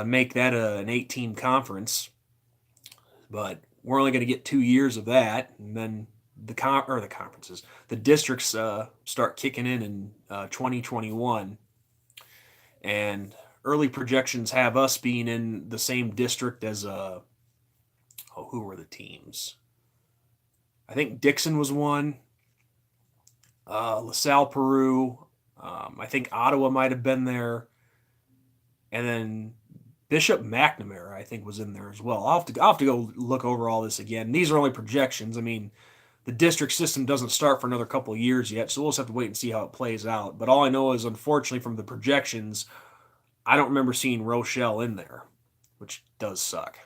make that an 8-team conference. But we're only going to get 2 years of that, and then the conferences, the districts start kicking in 2021, and early projections have us being in the same district as who were the teams? I think Dixon was one. LaSalle, Peru. I think Ottawa might have been there, and then Bishop McNamara, I think, was in there as well. I'll have to go look over all this again. These are only projections. I mean, the district system doesn't start for another couple of years yet, so we'll just have to wait and see how it plays out. But all I know is, unfortunately, from the projections, I don't remember seeing Rochelle in there, which does suck.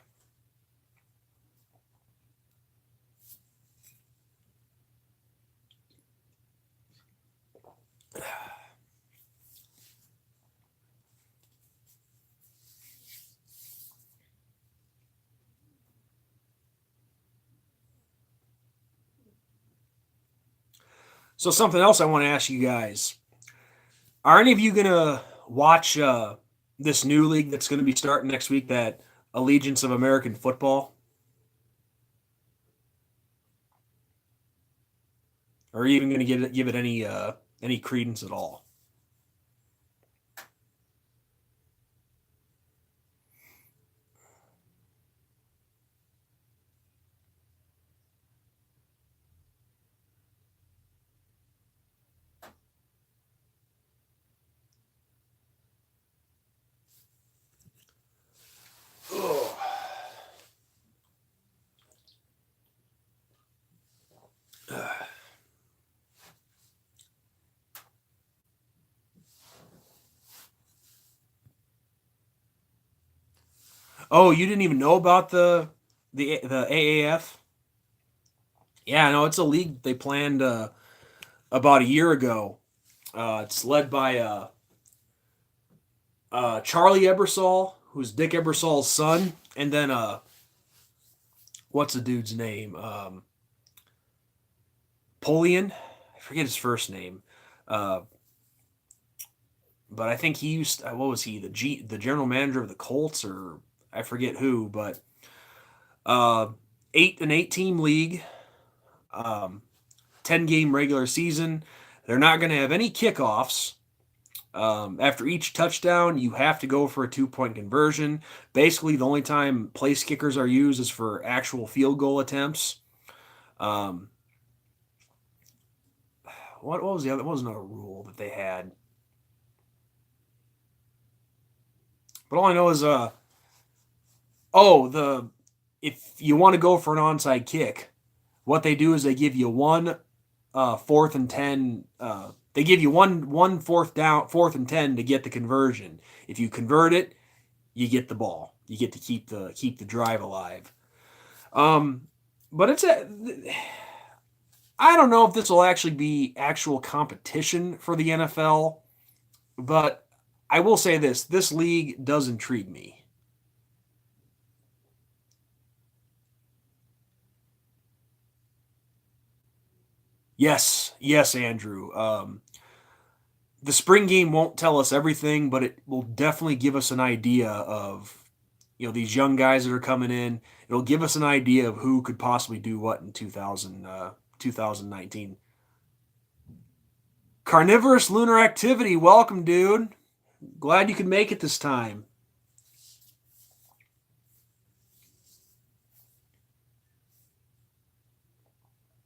So something else I want to ask you guys. Are any of you going to watch this new league that's going to be starting next week, that Allegiance of American Football? Or are you even going to give it any credence at all? Oh, you didn't even know about the AAF? Yeah, no, it's a league they planned about a year ago. It's led by Charlie Ebersol, who's Dick Ebersol's son, and then what's the dude's name? Polian. I forget his first name. Uh, but I think he used what was he the general manager of the Colts or I forget who, but uh, eight team league, um, 10 game regular season. They're not going to have any kickoffs. After each touchdown, you have to go for a 2 point conversion. Basically, the only time place kickers are used is for actual field goal attempts. Um, what was the other? What was another rule that they had? But all I know is oh the if you want to go for an onside kick, what they do is they give you one 4th and 10. They give you one fourth and 10 to get the conversion. If you convert it, you get the ball. You get to keep the drive alive. Um, but I don't know if this will actually be actual competition for the NFL, but I will say this league does intrigue me. Yes, Andrew. The spring game won't tell us everything, but it will definitely give us an idea of these young guys that are coming in. It'll give us an idea of who could possibly do what in 2019. Carnivorous lunar activity, welcome, dude. Glad you could make it this time.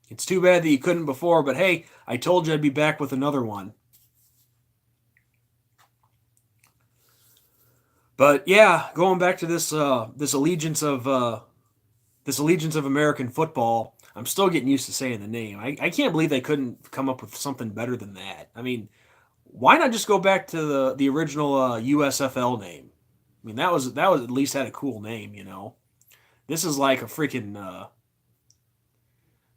It's too bad that you couldn't before, but hey, I told you I'd be back with another one. But yeah, going back to this allegiance of American football, I'm still getting used to saying the name. I can't believe they couldn't come up with something better than that. I mean, why not just go back to the original USFL name? I mean, that was at least had a cool name. This is like a freaking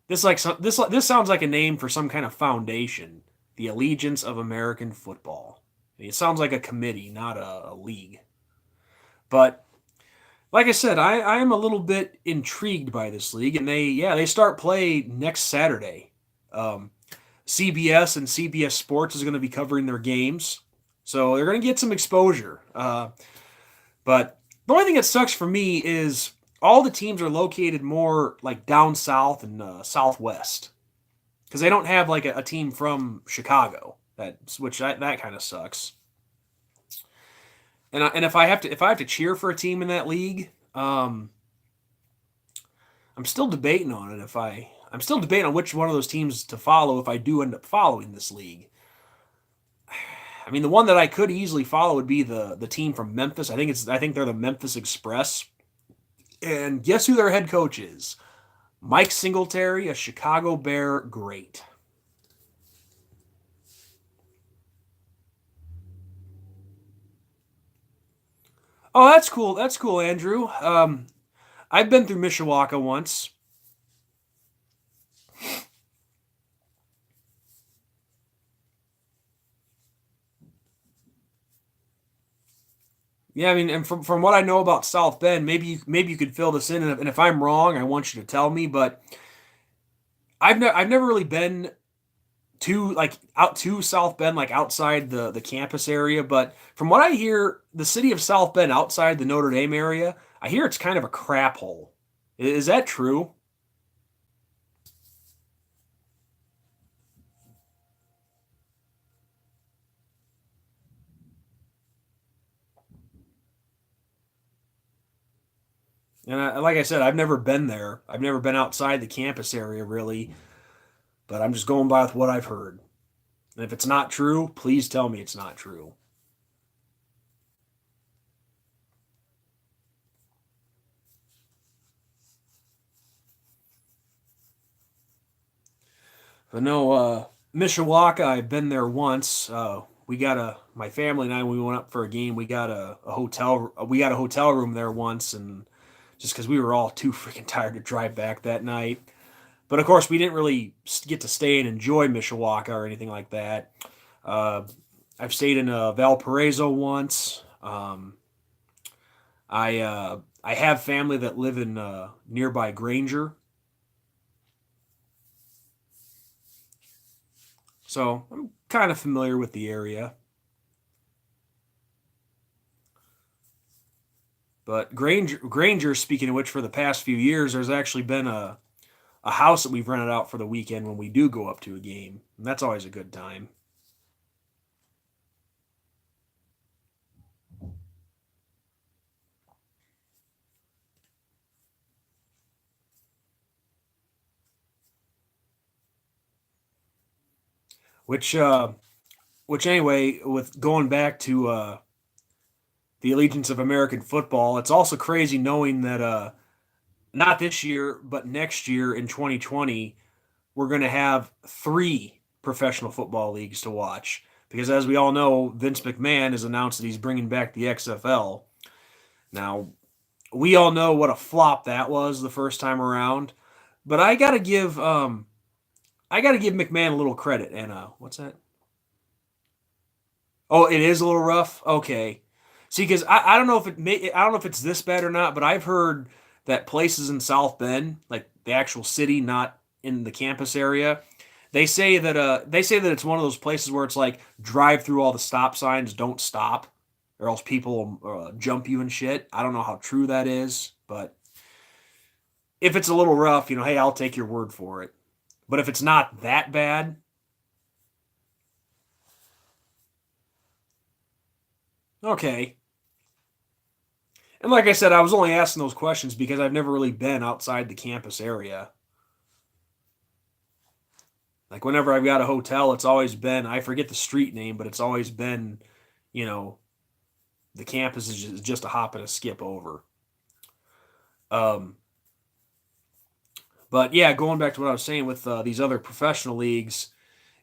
this sounds like a name for some kind of foundation. The Allegiance of American Football. It sounds like a committee, not a league. But like I said, I am a little bit intrigued by this league, and they start play next Saturday. Um, CBS and CBS Sports is going to be covering their games, so they're going to get some exposure. But the only thing that sucks for me is all the teams are located more like down south and southwest because they don't have like a team from Chicago. That kind of sucks. And if I have to cheer for a team in that league, I'm still debating on it. If I'm still debating on which one of those teams to follow if I do end up following this league. I mean, the one that I could easily follow would be the team from Memphis. I think they're the Memphis Express. And guess who their head coach is? Mike Singletary, a Chicago Bear great. Oh, that's cool. That's cool, Andrew. I've been through Mishawaka once. Yeah, I mean, and from what I know about South Bend, maybe you could fill this in, and if I'm wrong, I want you to tell me. But I've never really been to like out to South Bend, like outside the campus area. But from what I hear, the city of South Bend, outside the Notre Dame area, I hear it's kind of a crap hole. Is that true? And like I said, I've never been there. I've never been outside the campus area really, but I'm just going by with what I've heard. And if it's not true, please tell me it's not true. But no, Mishawaka, I've been there once. we got my family and I, when we went up for a game, we got a hotel room there once, and just because we were all too freaking tired to drive back that night. But of course, we didn't really get to stay and enjoy Mishawaka or anything like that. Uh, I've stayed in Valparaiso once. I have family that live in nearby Granger, so I'm kind of familiar with the area. But Granger, speaking of which, for the past few years, there's actually been a house that we've rented out for the weekend when we do go up to a game, and that's always a good time. Which which anyway, with going back to the allegiance of American football, it's also crazy knowing that not this year, but next year in 2020, we're going to have three professional football leagues to watch. Because as we all know, Vince McMahon has announced that he's bringing back the XFL. Now, we all know what a flop that was the first time around, but I gotta give McMahon a little credit. And what's that? Oh, it is a little rough. Okay, see, because I don't know if I don't know if it's this bad or not, but I've heard that places in South Bend, like the actual city, not in the campus area, they say that it's one of those places where it's like drive through all the stop signs, don't stop, or else people jump you and shit. I don't know how true that is, but if it's a little rough, hey, I'll take your word for it. But if it's not that bad, okay. And like I said, I was only asking those questions because I've never really been outside the campus area. Like whenever I've got a hotel, it's always been, I forget the street name, but it's always been, you know, the campus is just a hop and a skip over. Um, but yeah, going back to what I was saying with these other professional leagues,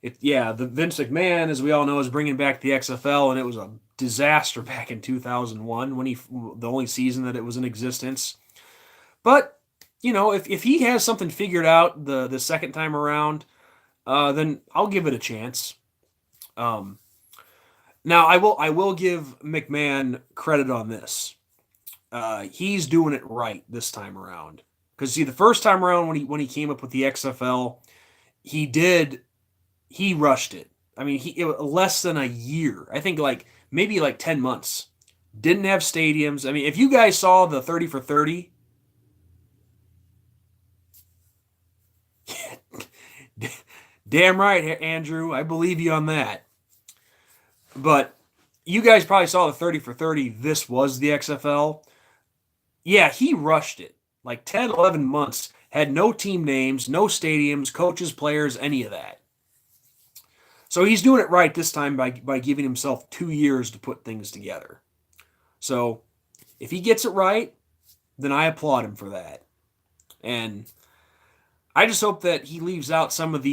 the Vince McMahon, as we all know, is bringing back the XFL, and it was a disaster back in 2001 when the only season that it was in existence. But if he has something figured out the second time around, then I'll give it a chance. Um, Now I will give McMahon credit on this. He's doing it right this time around. Because see, the first time around when he came up with the XFL, he did he rushed it. I mean, it was less than a year. I think like maybe like 10 months. Didn't have stadiums. I mean, if you guys saw the 30 for 30, damn right, Andrew. I believe you on that. But you guys probably saw the 30 for 30. This was the XFL. Yeah, he rushed it. Like 10, 11 months. Had no team names, no stadiums, coaches, players, any of that. So he's doing it right this time by giving himself 2 years to put things together. So if he gets it right, then I applaud him for that. And I just hope that he leaves out some of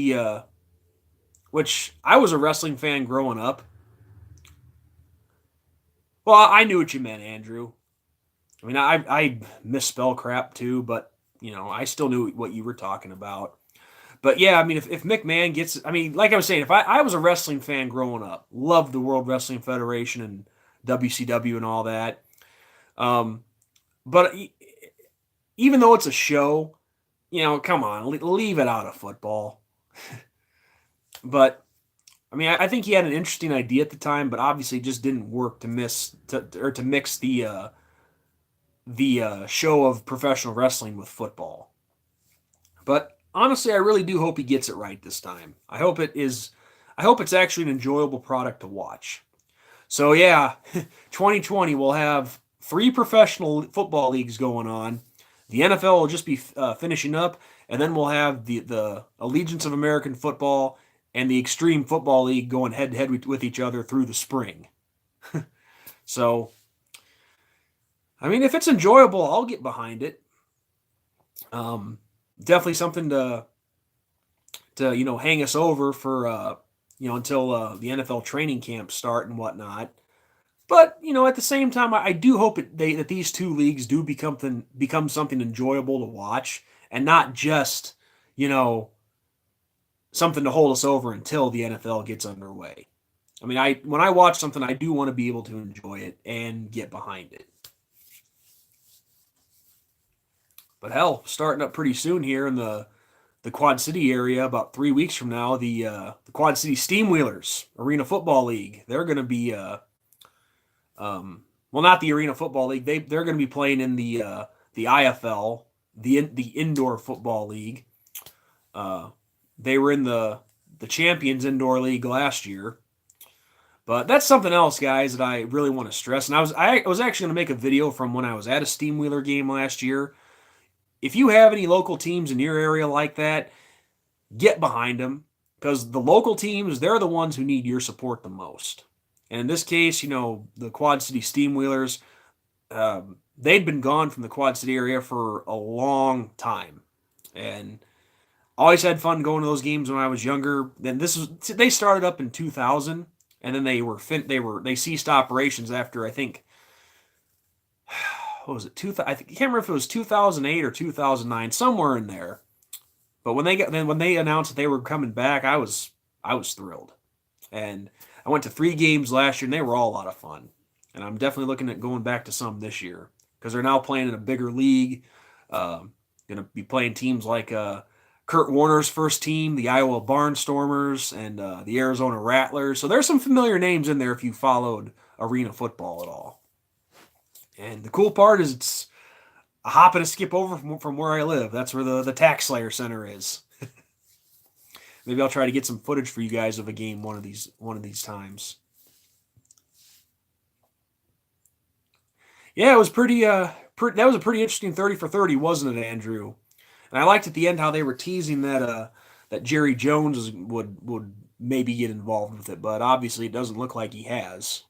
which I was a wrestling fan growing up. Well, I knew what you meant, Andrew. I mean, I misspell crap too, but I still knew what you were talking about. But yeah, I mean, if McMahon gets, I mean, like I was saying, if I was a wrestling fan growing up, loved the World Wrestling Federation and WCW and all that. Um, but even though it's a show, come on, leave it out of football. But I mean, I think he had an interesting idea at the time, but obviously it just didn't work to mix the show of professional wrestling with football. But honestly, I really do hope he gets it right this time. I hope it is. I hope it's actually an enjoyable product to watch. So yeah, 2020 we'll have three professional football leagues going on. The NFL will just be finishing up, and then we'll have the Allegiance of American Football and the Extreme Football League going head to head with each other through the spring. So, I mean, if it's enjoyable, I'll get behind it. Definitely something to hang us over for until the NFL training camps start and whatnot. But at the same time, I do hope that these two leagues do become something enjoyable to watch, and not just you know something to hold us over until the NFL gets underway. I mean, when I watch something, I do want to be able to enjoy it and get behind it. But hell, starting up pretty soon here in the Quad City area, about 3 weeks from now, the Quad City Steamwheelers Arena Football League. They're going to be well, not the Arena Football League. They're going to be playing in the IFL, the Indoor Football League. They were in the Champions Indoor League last year. But that's something else, guys, that I really want to stress. And I was actually going to make a video from when I was at a Steamwheeler game last year. If you have any local teams in your area like that, get behind them, because the local teams, they're the ones who need your support the most. And in this case, the Quad City Steamwheelers, they'd been gone from the Quad City area for a long time. And always had fun going to those games when I was younger. Then they started up in 2000, and then they ceased operations after, I think, what was it? I can't remember if it was 2008 or 2009, somewhere in there. But when they announced that they were coming back, I was thrilled. And I went to 3 games last year, and they were all a lot of fun. And I'm definitely looking at going back to some this year, because they're now playing in a bigger league. Going to be playing teams like Kurt Warner's first team, the Iowa Barnstormers, and the Arizona Rattlers. So there's some familiar names in there if you followed arena football at all. And the cool part is it's a hop and a skip over from where I live. That's where the Tax Slayer Center is. Maybe I'll try to get some footage for you guys of a game one of these times. Yeah, it was that was a pretty interesting 30 for 30, wasn't it, Andrew? And I liked at the end how they were teasing that Jerry Jones would maybe get involved with it, but obviously it doesn't look like he has.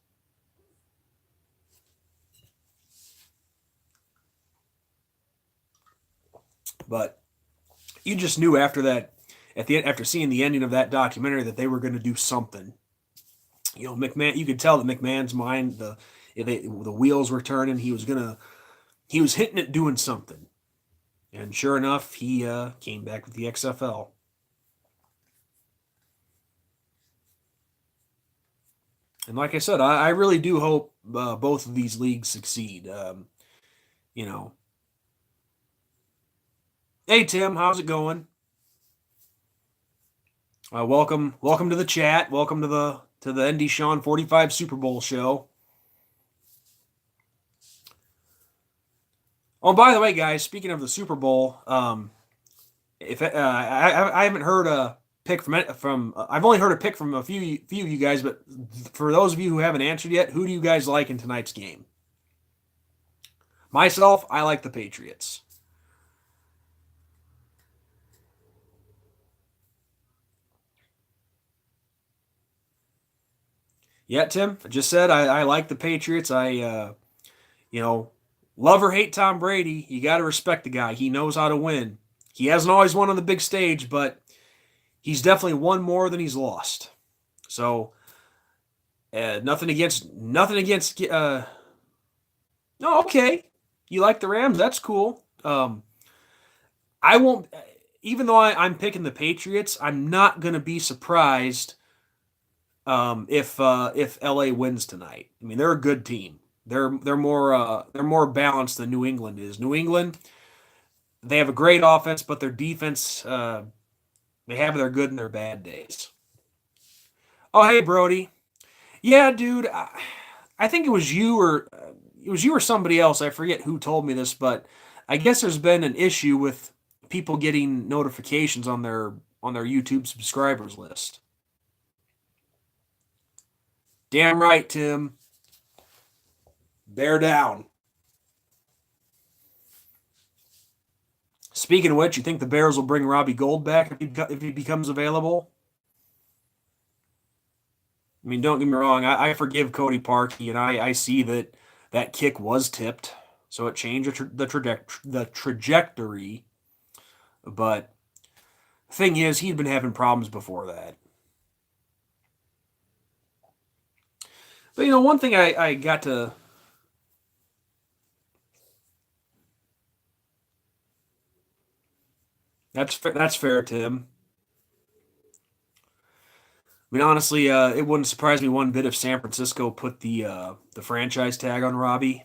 But you just knew after that, after seeing the ending of that documentary, that they were going to do something. McMahon, you could tell that McMahon's mind, the wheels were turning. He was hitting it, doing something. And sure enough, he came back with the XFL. And like I said, I really do hope both of these leagues succeed. Hey Tim, how's it going? Welcome to the chat. Welcome to the NDSean45 Super Bowl show. Oh, by the way, guys, speaking of the Super Bowl, if I haven't heard a pick from I've only heard a pick from a few of you guys, but for those of you who haven't answered yet, who do you guys like in tonight's game? Myself, I like the Patriots. Yeah, Tim, I just said I like the Patriots. Love or hate Tom Brady, you got to respect the guy. He knows how to win. He hasn't always won on the big stage, but he's definitely won more than he's lost. So, nothing against. No, okay. You like the Rams? That's cool. I won't. Even though I'm picking the Patriots, I'm not going to be surprised if LA wins tonight. I mean, they're a good team. They're more balanced than New England is. New England, they have a great offense, but their defense, they have their good and their bad days. Oh, hey Brody. Yeah, dude. I think it was you or somebody else. I forget who told me this, but I guess there's been an issue with people getting notifications on their YouTube subscribers list. Damn right, Tim. Bear down. Speaking of which, you think the Bears will bring Robbie Gould back if he becomes available? I mean, don't get me wrong. I forgive Cody Parkey, and I see that kick was tipped, so it changed the trajectory. But the thing is, he'd been having problems before that. But one thing I got to. That's fair, Tim. I mean, honestly, it wouldn't surprise me one bit if San Francisco put the franchise tag on Robbie.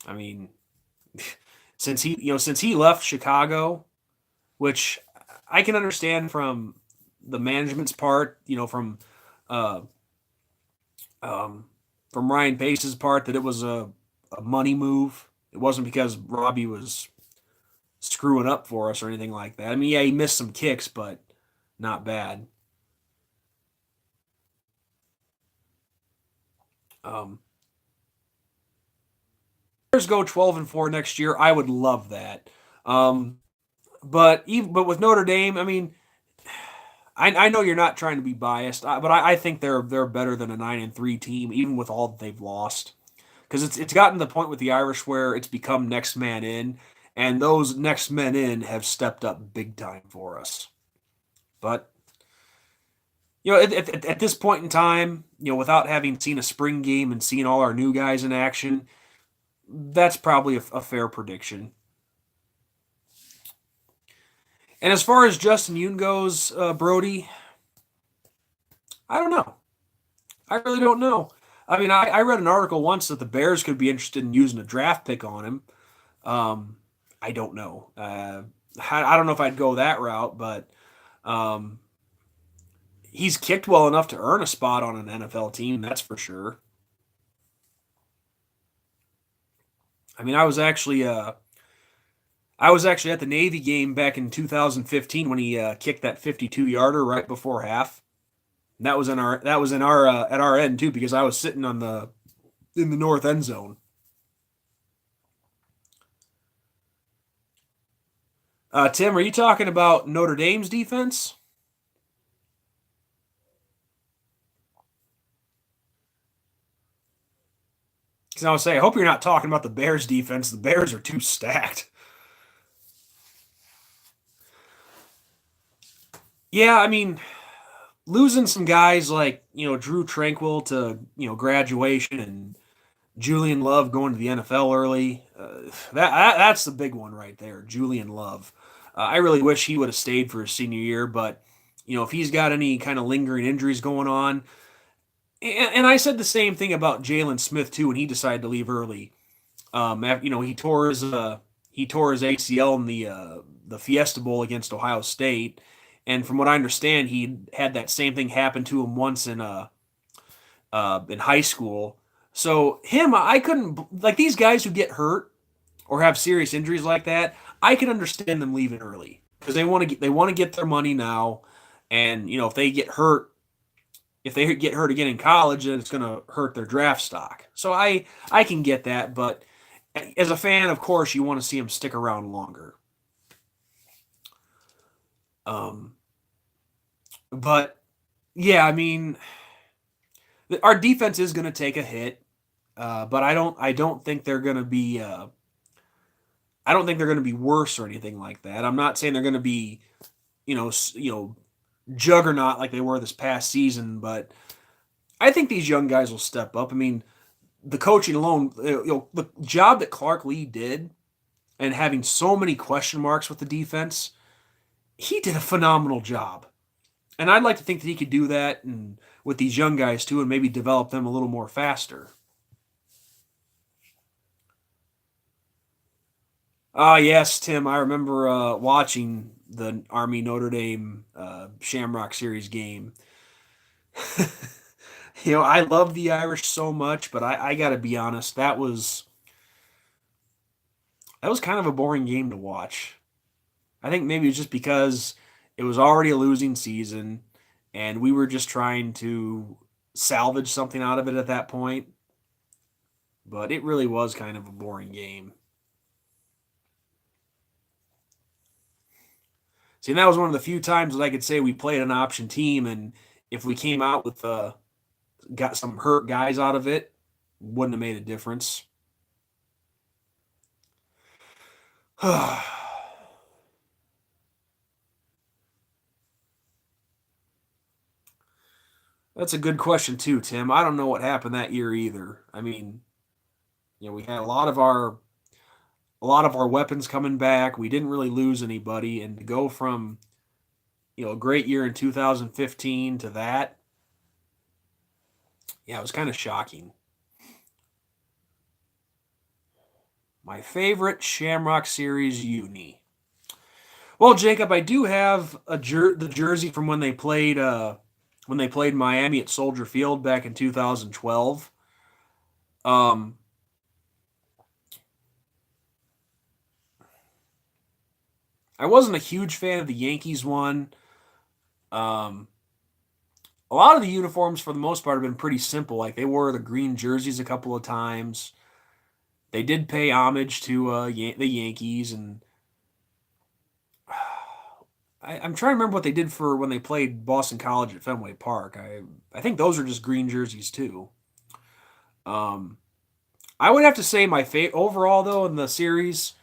I mean, since he left Chicago, which I can understand from the management's part, uh, um, from Ryan Pace's part that it was a money move. It wasn't because Robbie was screwing up for us or anything like that. I mean, yeah, he missed some kicks, but not bad. Um, Bears go 12-4 next year. I would love that. Um, but with Notre Dame, I mean, I know you're not trying to be biased, but I think they're better than a 9-3 team, even with all that they've lost. Because it's gotten to the point with the Irish where it's become next man in, and those next men in have stepped up big time for us. But at this point in time, without having seen a spring game and seeing all our new guys in action, that's probably a fair prediction. And as far as Justin Yoon goes, Brody, I don't know. I really don't know. I mean, I read an article once that the Bears could be interested in using a draft pick on him. Um, I don't know. I don't know if I'd go that route, but um, he's kicked well enough to earn a spot on an NFL team. That's for sure. I mean, I was actually at the Navy game back in 2015 when he kicked that 52 yarder right before half. And that was in our at our end too because I was sitting on the in the north end zone. Tim, are you talking about Notre Dame's defense? Because I was saying, I hope you're not talking about the Bears defense. The Bears are too stacked. Yeah, I mean, losing some guys like Drew Tranquil to graduation and Julian Love going to the NFL early. That's the big one right there, Julian Love. I really wish he would have stayed for his senior year, but if he's got any kind of lingering injuries going on, and I said the same thing about Jalen Smith too when he decided to leave early. He tore his ACL in the Fiesta Bowl against Ohio State, and from what I understand, he had that same thing happen to him once in high school. So him, I couldn't like these guys who get hurt or have serious injuries like that. I can understand them leaving early because they want to get their money now, and if they get hurt, if they get hurt again in college, then it's going to hurt their draft stock. So I can get that, but as a fan, of course, you want to see them stick around longer. Um, but yeah, I mean, our defense is going to take a hit, but I don't think they're going to be I don't think they're going to be worse or anything like that. I'm not saying they're going to be juggernaut like they were this past season, but I think these young guys will step up. I mean, the coaching alone, the job that Clark Lee did and having so many question marks with the defense, he did a phenomenal job. And I'd like to think that he could do that and with these young guys too and maybe develop them a little more faster. Ah, yes, Tim. I remember watching the Army Notre Dame Shamrock Series game. I love the Irish so much, but I got to be honest, that was kind of a boring game to watch. I think maybe it's just because it was already a losing season, and we were just trying to salvage something out of it at that point. But it really was kind of a boring game. See, and that was one of the few times that I could say we played an option team, and if we came out with got some hurt guys out of it, wouldn't have made a difference. That's a good question too, Tim. I don't know what happened that year either. I mean, we had a lot of our weapons coming back. We didn't really lose anybody, and to go from a great year in 2015 to that, yeah, it was kind of shocking. My favorite Shamrock Series uni. Well, Jacob, I do have the jersey from when they played Miami at Soldier Field back in 2012. Um, I wasn't a huge fan of the Yankees one. Um, a lot of the uniforms, for the most part, have been pretty simple. Like they wore the green jerseys a couple of times. They did pay homage to the Yankees, and I'm trying to remember what they did for when they played Boston College at Fenway Park. I think those are just green jerseys too. Um, I would have to say my overall though in the series,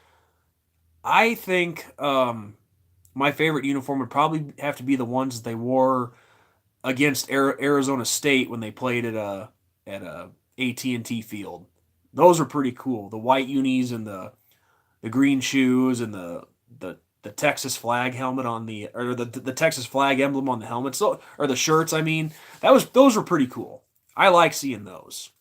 I think my favorite uniform would probably have to be the ones that they wore against Arizona State when they played at a AT&T Field. Those are pretty cool. The white unis and the green shoes and the Texas flag helmet on the Texas flag emblem on the helmets, or the shirts. I mean, those were pretty cool. I like seeing those.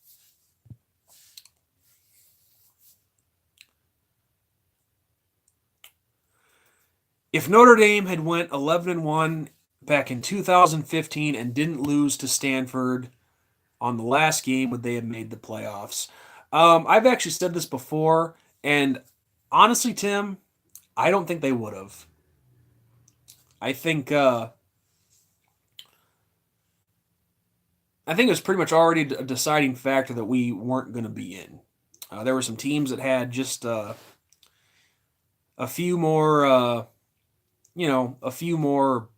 If Notre Dame had went 11-1 back in 2015 and didn't lose to Stanford on the last game, would they have made the playoffs? I've actually said this before, and honestly, Tim, I don't think they would have. I think I think it was pretty much already a deciding factor that we weren't going to be in. There were some teams that had just a few more, a few more,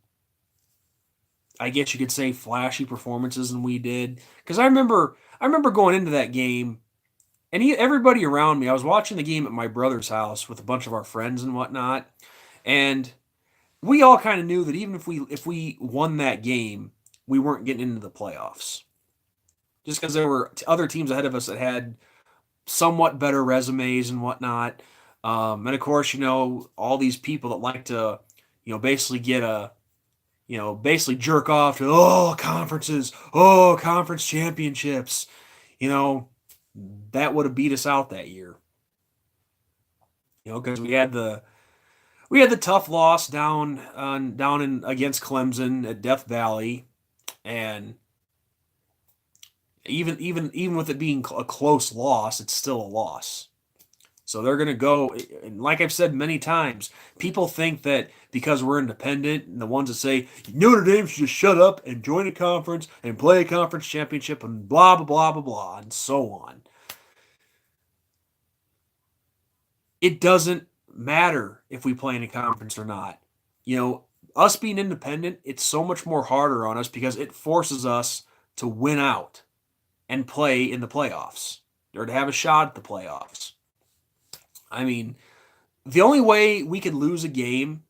I guess you could say, flashy performances than we did. Because I remember going into that game, and everybody around me. I was watching the game at my brother's house with a bunch of our friends and whatnot, and we all kind of knew that even if we won that game, we weren't getting into the playoffs. Just because there were other teams ahead of us that had somewhat better resumes and whatnot. And of course, all these people that like to, basically get basically jerk off to, oh, conferences, oh, conference championships. You know, that would have beat us out that year. Because we had the tough loss down in against Clemson at Death Valley, and even with it being a close loss, it's still a loss. So they're going to go, and like I've said many times, people think that because we're independent, and the ones that say Notre Dame should just shut up and join a conference and play a conference championship and blah blah blah blah blah and so on. It doesn't matter if we play in a conference or not. You know, us being independent, it's so much more harder on us because it forces us to win out and play in the playoffs or to have a shot at the playoffs. I mean, the only way we could lose a game,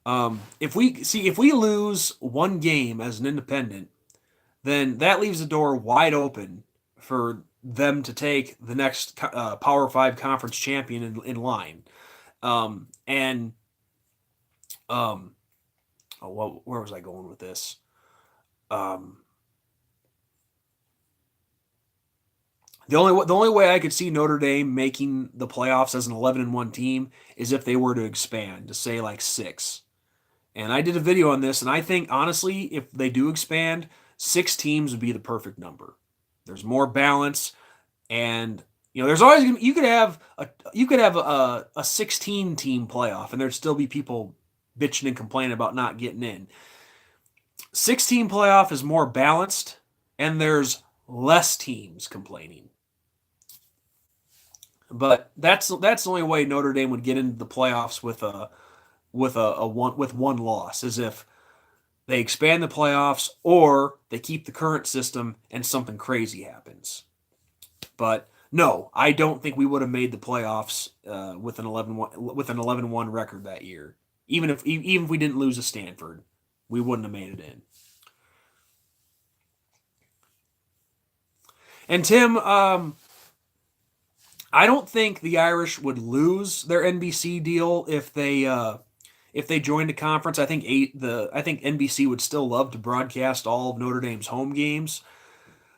if we lose one game as an independent, then that leaves the door wide open for them to take the next Power Five conference champion in line. And oh, where was I going with this? Um, the only way I could see Notre Dame making the playoffs as an 11-1 team is if they were to expand to say like six. And I did a video on this, and I think honestly, if they do expand, six teams would be the perfect number. There's more balance, and there's always you could have a 16 team playoff, and there'd still be people bitching and complaining about not getting in. 16 playoff is more balanced, and there's less teams complaining. But that's the only way Notre Dame would get into the playoffs with one loss, is if they expand the playoffs or they keep the current system and something crazy happens. But no, I don't think we would have made the playoffs with an 11-1 record that year. Even if we didn't lose to Stanford, we wouldn't have made it in. And Tim, I don't think the Irish would lose their NBC deal if they joined a conference. I think NBC would still love to broadcast all of Notre Dame's home games,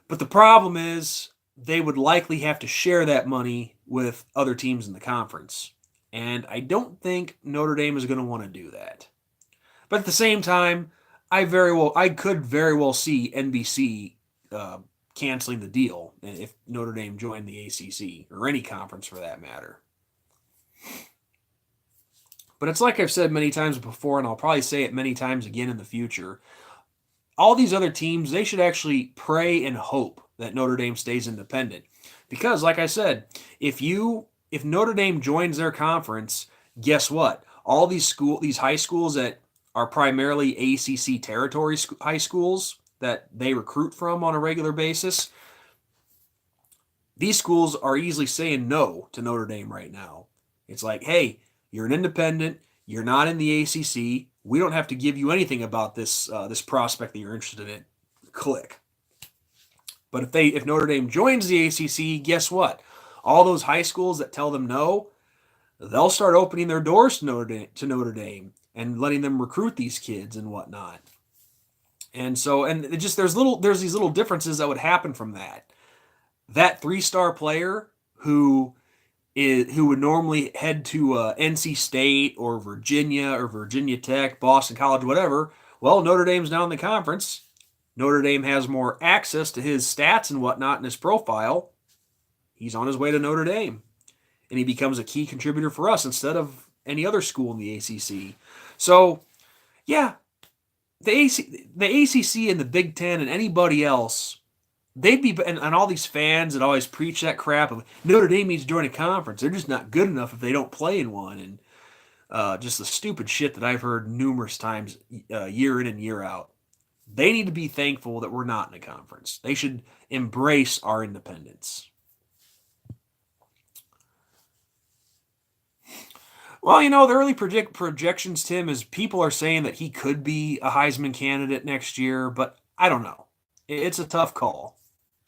but the problem is they would likely have to share that money with other teams in the conference, and I don't think Notre Dame is going to want to do that. But at the same time, I could very well see NBC uh, canceling the deal if Notre Dame joined the ACC or any conference for that matter. But it's like I've said many times before, and I'll probably say it many times again in the future. All these other teams, they should actually pray and hope that Notre Dame stays independent. Because, like I said, if Notre Dame joins their conference, guess what? All these high schools that are primarily ACC territory high schools that they recruit from on a regular basis, these schools are easily saying no to Notre Dame right now. It's like, hey, you're an independent. You're not in the ACC. We don't have to give you anything about this prospect that you're interested in. Click. But if Notre Dame joins the ACC, guess what? All those high schools that tell them no, they'll start opening their doors to Notre Dame and letting them recruit these kids and whatnot. And so, and it just there's these little differences that would happen from that. That 3-star player who would normally head to NC State or Virginia Tech, Boston College, whatever. Well, Notre Dame's now in the conference. Notre Dame has more access to his stats and whatnot in his profile. He's on his way to Notre Dame, and he becomes a key contributor for us instead of any other school in the ACC. So, yeah, the ACC and the Big Ten and anybody else, they'd be, and all these fans that always preach that crap of Notre Dame needs to join a conference. They're just not good enough if they don't play in one, and just the stupid shit that I've heard numerous times, year in and year out. They need to be thankful that we're not in a conference. They should embrace our independence. Well, the early projections, Tim, is people are saying that he could be a Heisman candidate next year, but I don't know. It's a tough call.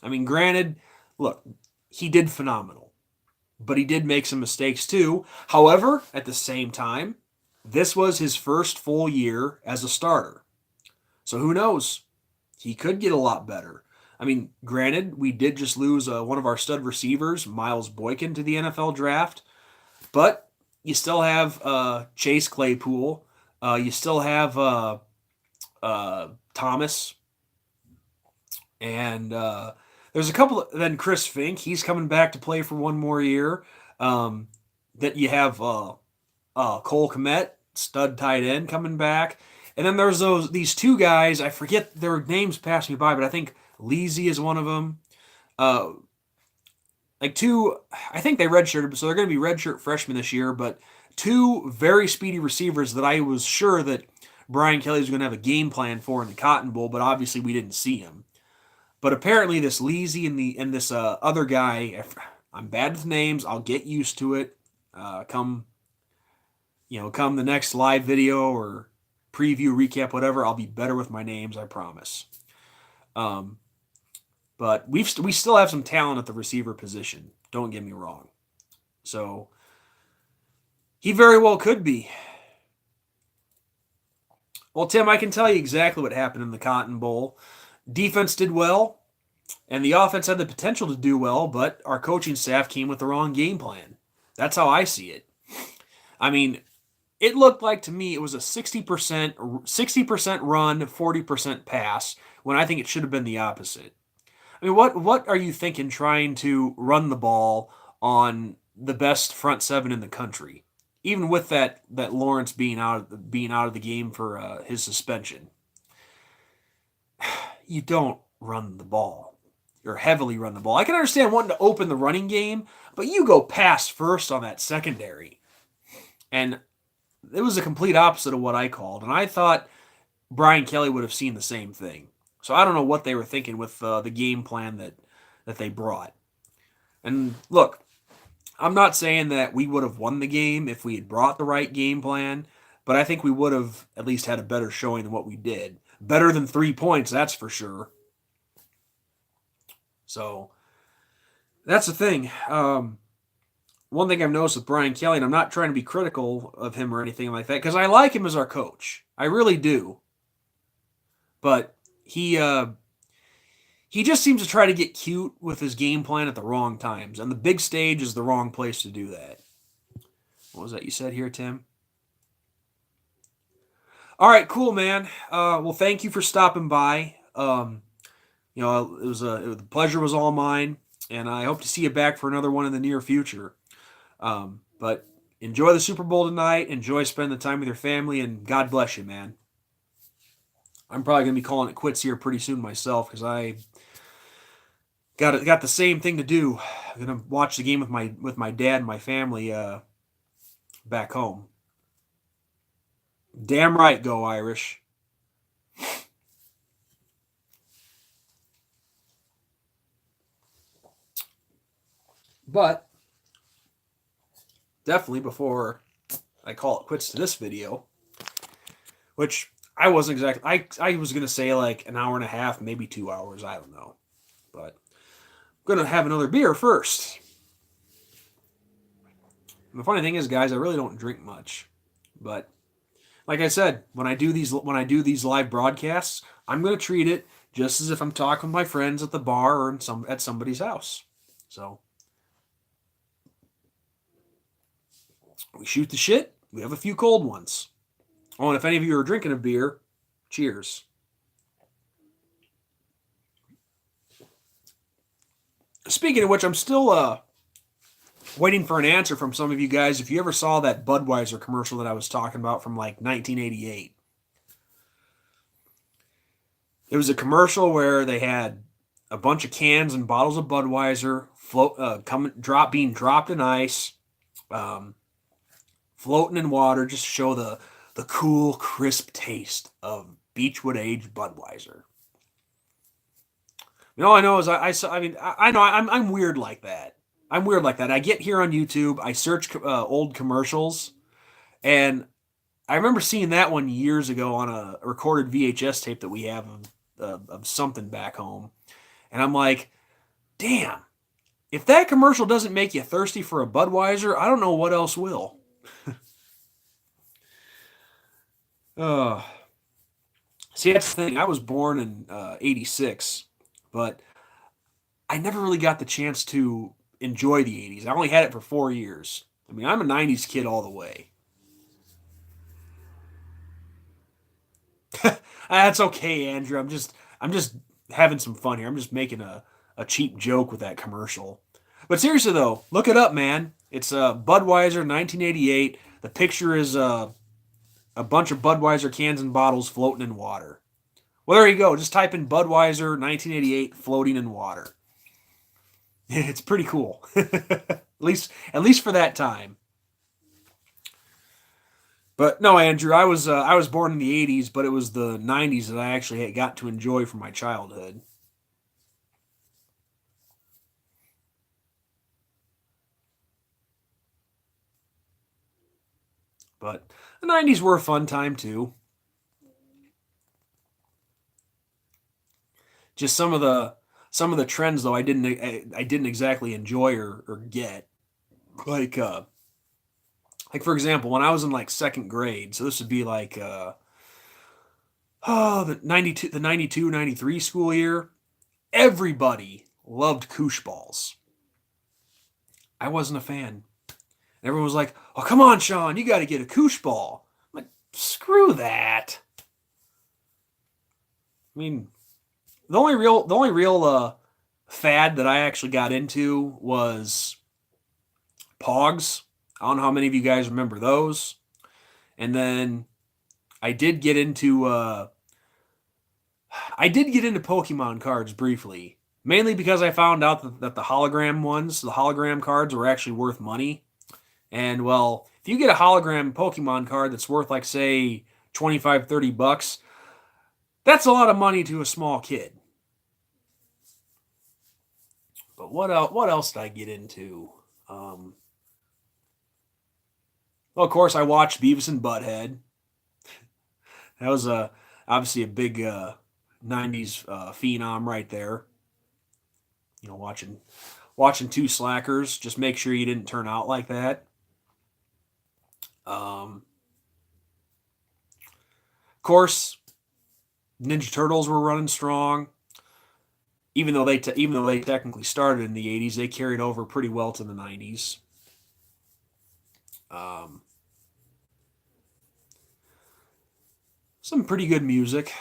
I mean, granted, look, he did phenomenal, but he did make some mistakes too. However, at the same time, this was his first full year as a starter. So who knows? He could get a lot better. I mean, granted, we did just lose one of our stud receivers, Miles Boykin, to the NFL draft, but you still have Chase Claypool. You still have Thomas. And there's a couple then Chris Fink, he's coming back to play for one more year. That you have Cole Kmet, stud tight end, coming back. And then there's these two guys, I forget their names passed me by, but I think Leasy is one of them. I think they redshirted, so they're going to be redshirt freshmen this year, but two very speedy receivers that I was sure that Brian Kelly was going to have a game plan for in the Cotton Bowl, but obviously we didn't see him. But apparently this Leasy and this other guy, I'm bad with names. I'll get used to it. Come the next live video or preview, recap, whatever, I'll be better with my names, I promise. But we still have some talent at the receiver position. Don't get me wrong. So he very well could be. Well, Tim, I can tell you exactly what happened in the Cotton Bowl. Defense did well, and the offense had the potential to do well, but our coaching staff came with the wrong game plan. That's how I see it. I mean, it looked like to me it was a 60% run, 40% pass, when I think it should have been the opposite. I mean, what are you thinking trying to run the ball on the best front seven in the country, even with that Lawrence being out of the game for his suspension? You don't run the ball. You're heavily run the ball. I can understand wanting to open the running game, but you go pass first on that secondary. And it was the complete opposite of what I called. And I thought Brian Kelly would have seen the same thing. So I don't know what they were thinking with the game plan that they brought. And look, I'm not saying that we would have won the game if we had brought the right game plan. but I think we would have at least had a better showing than what we did. Better than 3 points, that's for sure. So that's the thing. One thing I've noticed with Brian Kelly, and I'm not trying to be critical of him or anything like that, because I like him as our coach. I really do. But he just seems to try to get cute with his game plan at the wrong times, and the big stage is the wrong place to do that. What was that you said here, Tim? All right, cool, man. Well, thank you for stopping by. The pleasure was all mine, and I hope to see you back for another one in the near future. But enjoy the Super Bowl tonight. Enjoy spending the time with your family, and God bless you, man. I'm probably gonna be calling it quits here pretty soon myself because I got the same thing to do. I'm gonna watch the game with my dad and my family back home. Damn right, go Irish. But definitely before I call it quits to this video, which I wasn't exactly, I was going to say like an hour and a half, maybe 2 hours. I don't know. But I'm going to have another beer first. And the funny thing is, guys, I really don't drink much. But like I said, when I do these live broadcasts, I'm going to treat it just as if I'm talking with my friends at the bar or at somebody's house. So we shoot the shit. We have a few cold ones. Oh, and if any of you are drinking a beer, cheers. Speaking of which, I'm still waiting for an answer from some of you guys. If you ever saw that Budweiser commercial that I was talking about from like 1988. It was a commercial where they had a bunch of cans and bottles of Budweiser being dropped in ice, floating in water, just to show the cool, crisp taste of Beechwood aged Budweiser. You know, all I know is I know I'm weird like that. I'm weird like that. I get here on YouTube, I search old commercials, and I remember seeing that one years ago on a recorded VHS tape that we have of something back home, and I'm like, damn, if that commercial doesn't make you thirsty for a Budweiser, I don't know what else will. See, that's the thing. I was born in 86, but I never really got the chance to enjoy the 80s. I only had it for 4 years. I mean, I'm a 90s kid all the way. That's okay, Andrew. I'm just having some fun here. I'm just making a cheap joke with that commercial. But seriously though, look it up, man. It's Budweiser 1988. The picture is a bunch of Budweiser cans and bottles floating in water. Well, there you go. Just type in Budweiser 1988 floating in water. It's pretty cool. at least for that time. But no, Andrew, I was born in the 80s, but it was the 90s that I actually got to enjoy from my childhood. But the 90s were a fun time too. Just some of the trends though I didn't exactly enjoy or get. Like for example, when I was in like second grade, so this would be like the 92 93 school year, everybody loved koosh balls. I wasn't a fan. Everyone was like, "Oh, come on, Sean, you got to get a koosh ball." I'm like, "Screw that." I mean, the only real fad that I actually got into was Pogs. I don't know how many of you guys remember those. And then I did get into Pokemon cards briefly, mainly because I found out that the hologram cards were actually worth money. And well, if you get a hologram Pokemon card that's worth like say 25, 30 bucks, that's a lot of money to a small kid. But what else did I get into? Well, of course, I watched Beavis and Butthead. That was obviously a big 90s phenom right there. You know, watching two slackers. Just make sure you didn't turn out like that. Of course, Ninja Turtles were running strong. Even though they technically started in the 80s, they carried over pretty well to the 90s. Um, some pretty good music.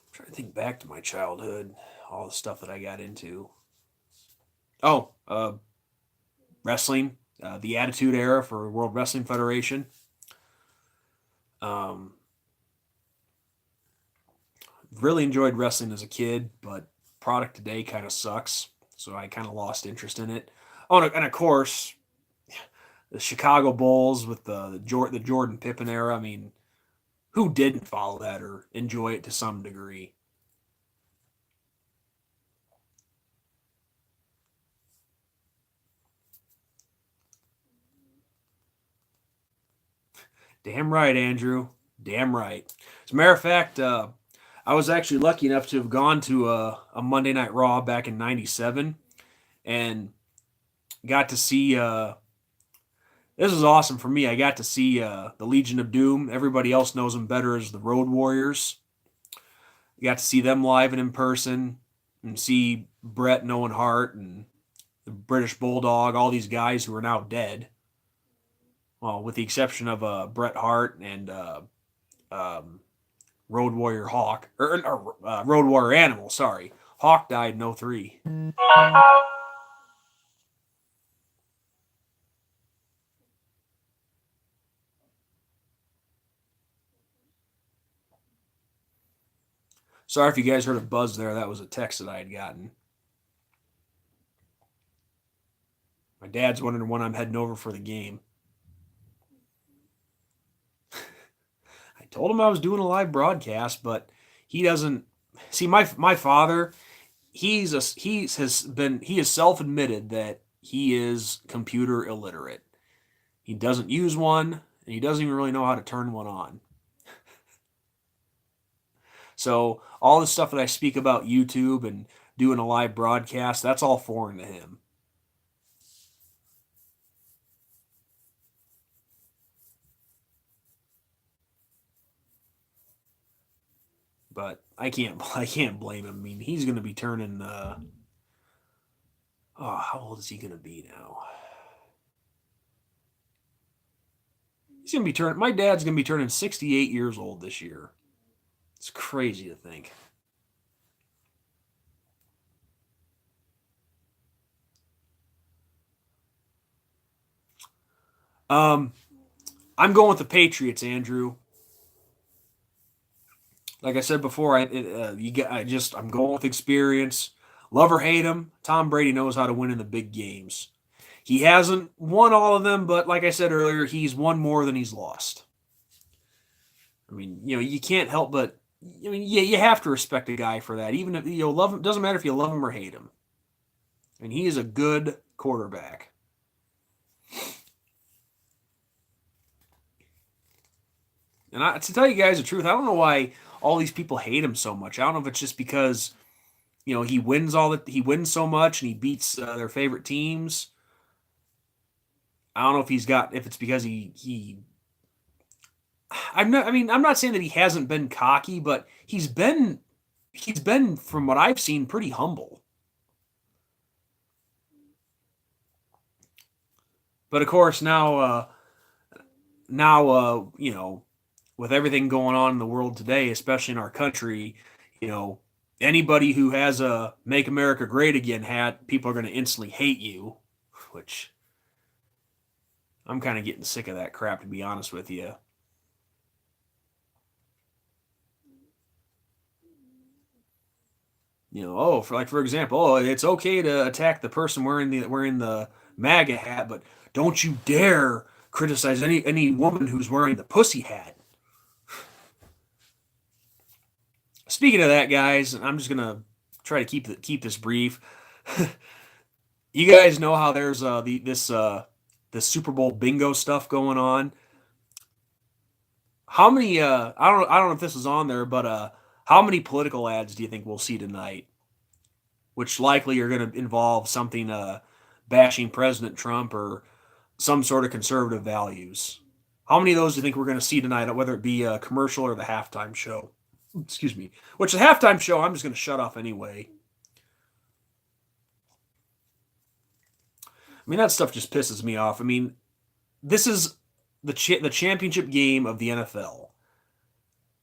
I'm trying to think back to my childhood, all the stuff that I got into. Oh, wrestling, the Attitude Era for World Wrestling Federation. Um, really enjoyed wrestling as a kid, but product today kind of sucks, so I kind of lost interest in it. Oh, and of course, the Chicago Bulls with the Jordan Pippen era. I mean, who didn't follow that or enjoy it to some degree? Damn right, Andrew. Damn right. As a matter of fact, I was actually lucky enough to have gone to a Monday Night Raw back in '97 and got to see. This was awesome for me. I got to see the Legion of Doom. Everybody else knows them better as the Road Warriors. I got to see them live and in person and see Bret and Owen Hart and the British Bulldog, all these guys who are now dead. Well, with the exception of Bret Hart and um, Road Warrior Hawk, or Road Warrior Animal, sorry. Hawk died in '03. Sorry if you guys heard a buzz there. That was a text that I had gotten. My dad's wondering when I'm heading over for the game. I told him I was doing a live broadcast, but he doesn't see my father. He has self admitted that he is computer illiterate. He doesn't use one, and he doesn't even really know how to turn one on. So all the stuff that I speak about YouTube and doing a live broadcast, that's all foreign to him. But I can't blame him. I mean, he's going to be turning. Oh, how old is he going to be now? He's going to be turning. My dad's going to be turning 68 years old this year. It's crazy to think. Um, I'm going with the Patriots, Andrew. Like I said before, I'm going with experience. Love or hate him, Tom Brady knows how to win in the big games. He hasn't won all of them, but like I said earlier, he's won more than he's lost. I mean, you can't help but, I mean, yeah, you have to respect a guy for that. Even if you love him, doesn't matter if you love him or hate him. I mean, he is a good quarterback. To tell you guys the truth, I don't know why all these people hate him so much. I don't know if it's just because he wins so much and he beats their favorite teams. I don't know if it's because I'm not saying that he hasn't been cocky, but he's been from what I've seen pretty humble. But of course now with everything going on in the world today, especially in our country, you know, anybody who has a "Make America Great Again" hat, people are going to instantly hate you, which I'm kind of getting sick of that crap, to be honest with you. For example, oh, it's okay to attack the person wearing the MAGA hat, but don't you dare criticize any woman who's wearing the pussy hat. Speaking of that, guys, I'm just gonna try to keep this brief. You guys know how there's this the Super Bowl bingo stuff going on. How many I don't know if this is on there, but how many political ads do you think we'll see tonight? Which likely are going to involve something bashing President Trump or some sort of conservative values. How many of those do you think we're going to see tonight, whether it be a commercial or the halftime show? Excuse me. Which the halftime show, I'm just going to shut off anyway. I mean, that stuff just pisses me off. I mean, this is the championship game of the NFL.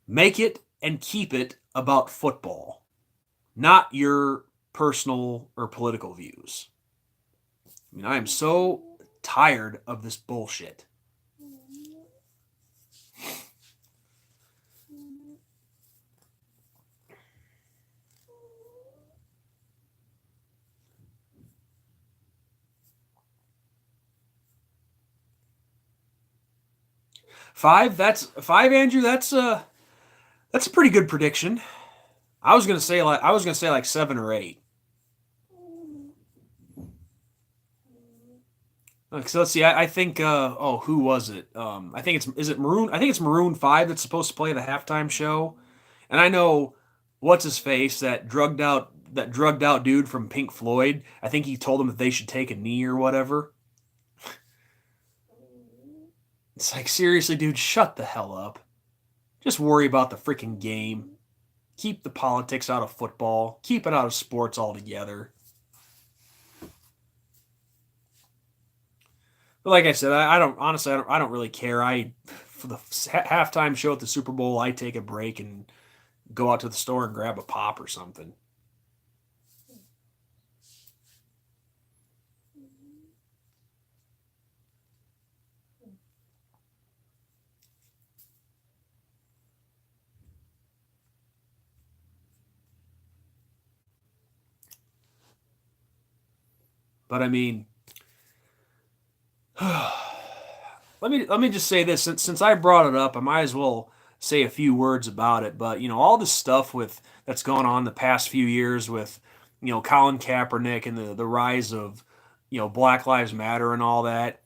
Make it and keep it about football, not your personal or political views. I mean, I am so tired of this bullshit. That's five, Andrew. That's a pretty good prediction. I was gonna say like 7 or 8. So let's see. I think. Who was it? I think it's is it Maroon? I think it's Maroon 5 that's supposed to play the halftime show. And I know what's his face, that drugged out dude from Pink Floyd. I think he told them that they should take a knee or whatever. It's like, seriously, dude, shut the hell up. Just worry about the freaking game. Keep the politics out of football. Keep it out of sports altogether. But like I said, I don't really care. For the halftime show at the Super Bowl, I take a break and go out to the store and grab a pop or something. But I mean, let me just say this, since I brought it up, I might as well say a few words about it. But all this stuff that's gone on the past few years with Colin Kaepernick and the rise of Black Lives Matter and all that.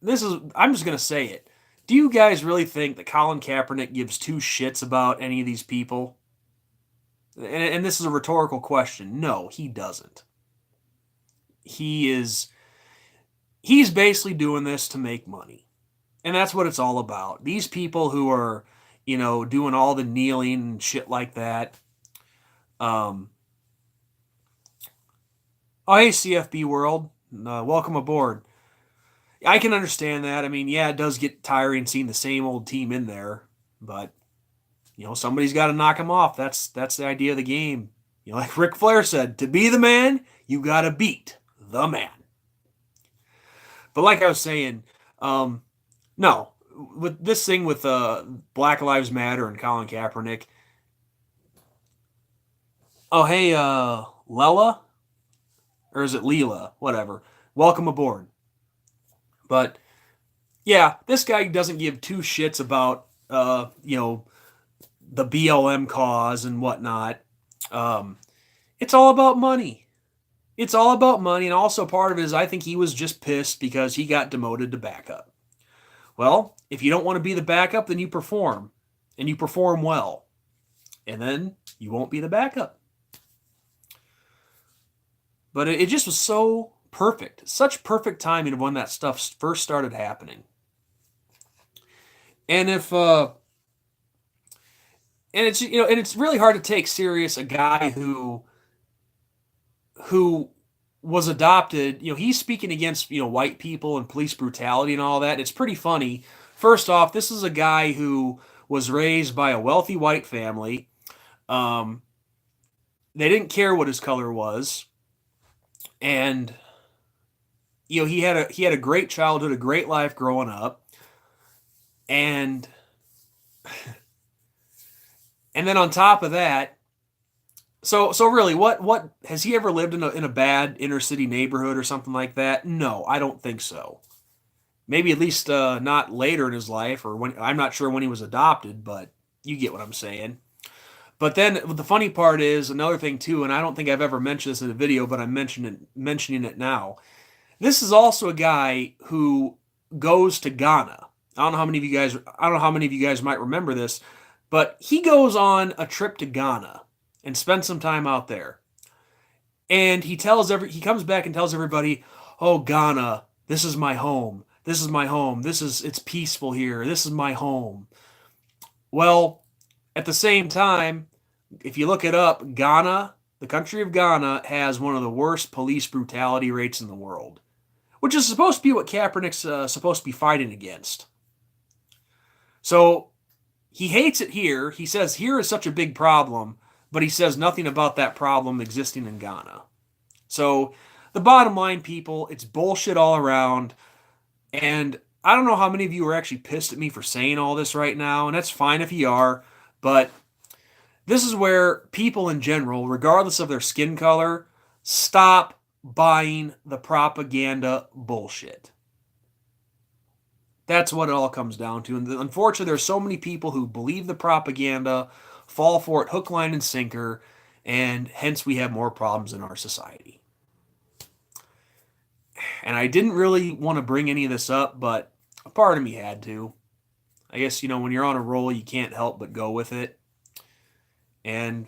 I'm just gonna say it. Do you guys really think that Colin Kaepernick gives two shits about any of these people? And this is a rhetorical question. No, he doesn't. He's basically doing this to make money. And that's what it's all about. These people who are, doing all the kneeling and shit like that. Oh, hey, CFB World. Welcome aboard. I can understand that. I mean, yeah, it does get tiring seeing the same old team in there. But, somebody's got to knock them off. That's the idea of the game. Like Ric Flair said, to be the man, you got to beat the man. But like I was saying, no, with this thing with Black Lives Matter and Colin Kaepernick. Oh, hey, Lela? Or is it Leela? Whatever. Welcome aboard. But, yeah, this guy doesn't give two shits about, the BLM cause and whatnot. It's all about money. It's all about money, and also part of it is I think he was just pissed because he got demoted to backup. Well, if you don't want to be the backup, then you perform, and you perform well, and then you won't be the backup. But it just was so perfect, such perfect timing of when that stuff first started happening. And it's really hard to take serious a guy who was adopted. He's speaking against white people and police brutality and all that. It's pretty funny. First off, this is a guy who was raised by a wealthy white family. They didn't care what his color was, and he had a great childhood, a great life growing up, and then on top of that, so really, what has he ever lived in a bad inner city neighborhood or something like that? No, I don't think so. Maybe at least not later in his life, or when, I'm not sure when he was adopted, but you get what I'm saying. But then the funny part is another thing too, and I don't think I've ever mentioned this in a video, but I'm mentioning it now. This is also a guy who goes to Ghana. I don't know how many of you guys I don't know how many of you guys might remember this, but he goes on a trip to Ghana and spends some time out there. And he comes back and tells everybody, "Oh, Ghana, this is my home. This is my home. It's peaceful here. This is my home." Well, at the same time, if you look it up, Ghana, the country of Ghana, has one of the worst police brutality rates in the world, which is supposed to be what Kaepernick's supposed to be fighting against. So he hates it here. He says here is such a big problem, but he says nothing about that problem existing in Ghana. So the bottom line, people, it's bullshit all around. And I don't know how many of you are actually pissed at me for saying all this right now, and that's fine if you are, but this is where people in general, regardless of their skin color, stop buying the propaganda bullshit. That's what it all comes down to. And unfortunately, there's so many people who believe the propaganda, fall for it hook, line, and sinker, and hence we have more problems in our society. And I didn't really want to bring any of this up, but a part of me had to. I guess, when you're on a roll, you can't help but go with it. And,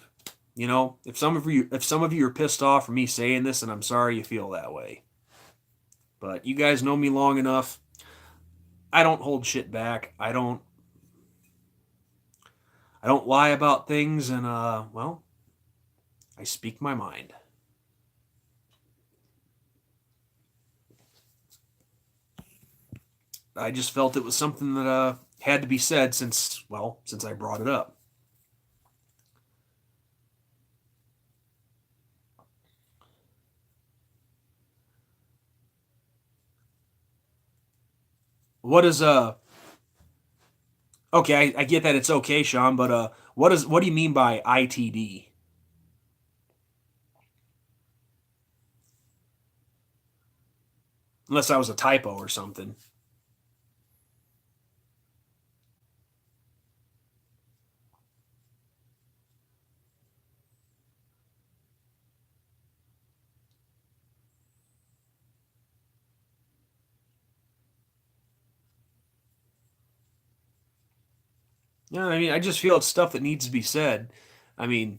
if some of you are pissed off for me saying this, and I'm sorry you feel that way. But you guys know me long enough. I don't hold shit back. I don't lie about things, and I speak my mind. I just felt it was something that had to be said since I brought it up. What is okay, I get that it's okay, Sean, but what do you mean by ITD? Unless that was a typo or something. Yeah, I mean, I just feel it's stuff that needs to be said. I mean,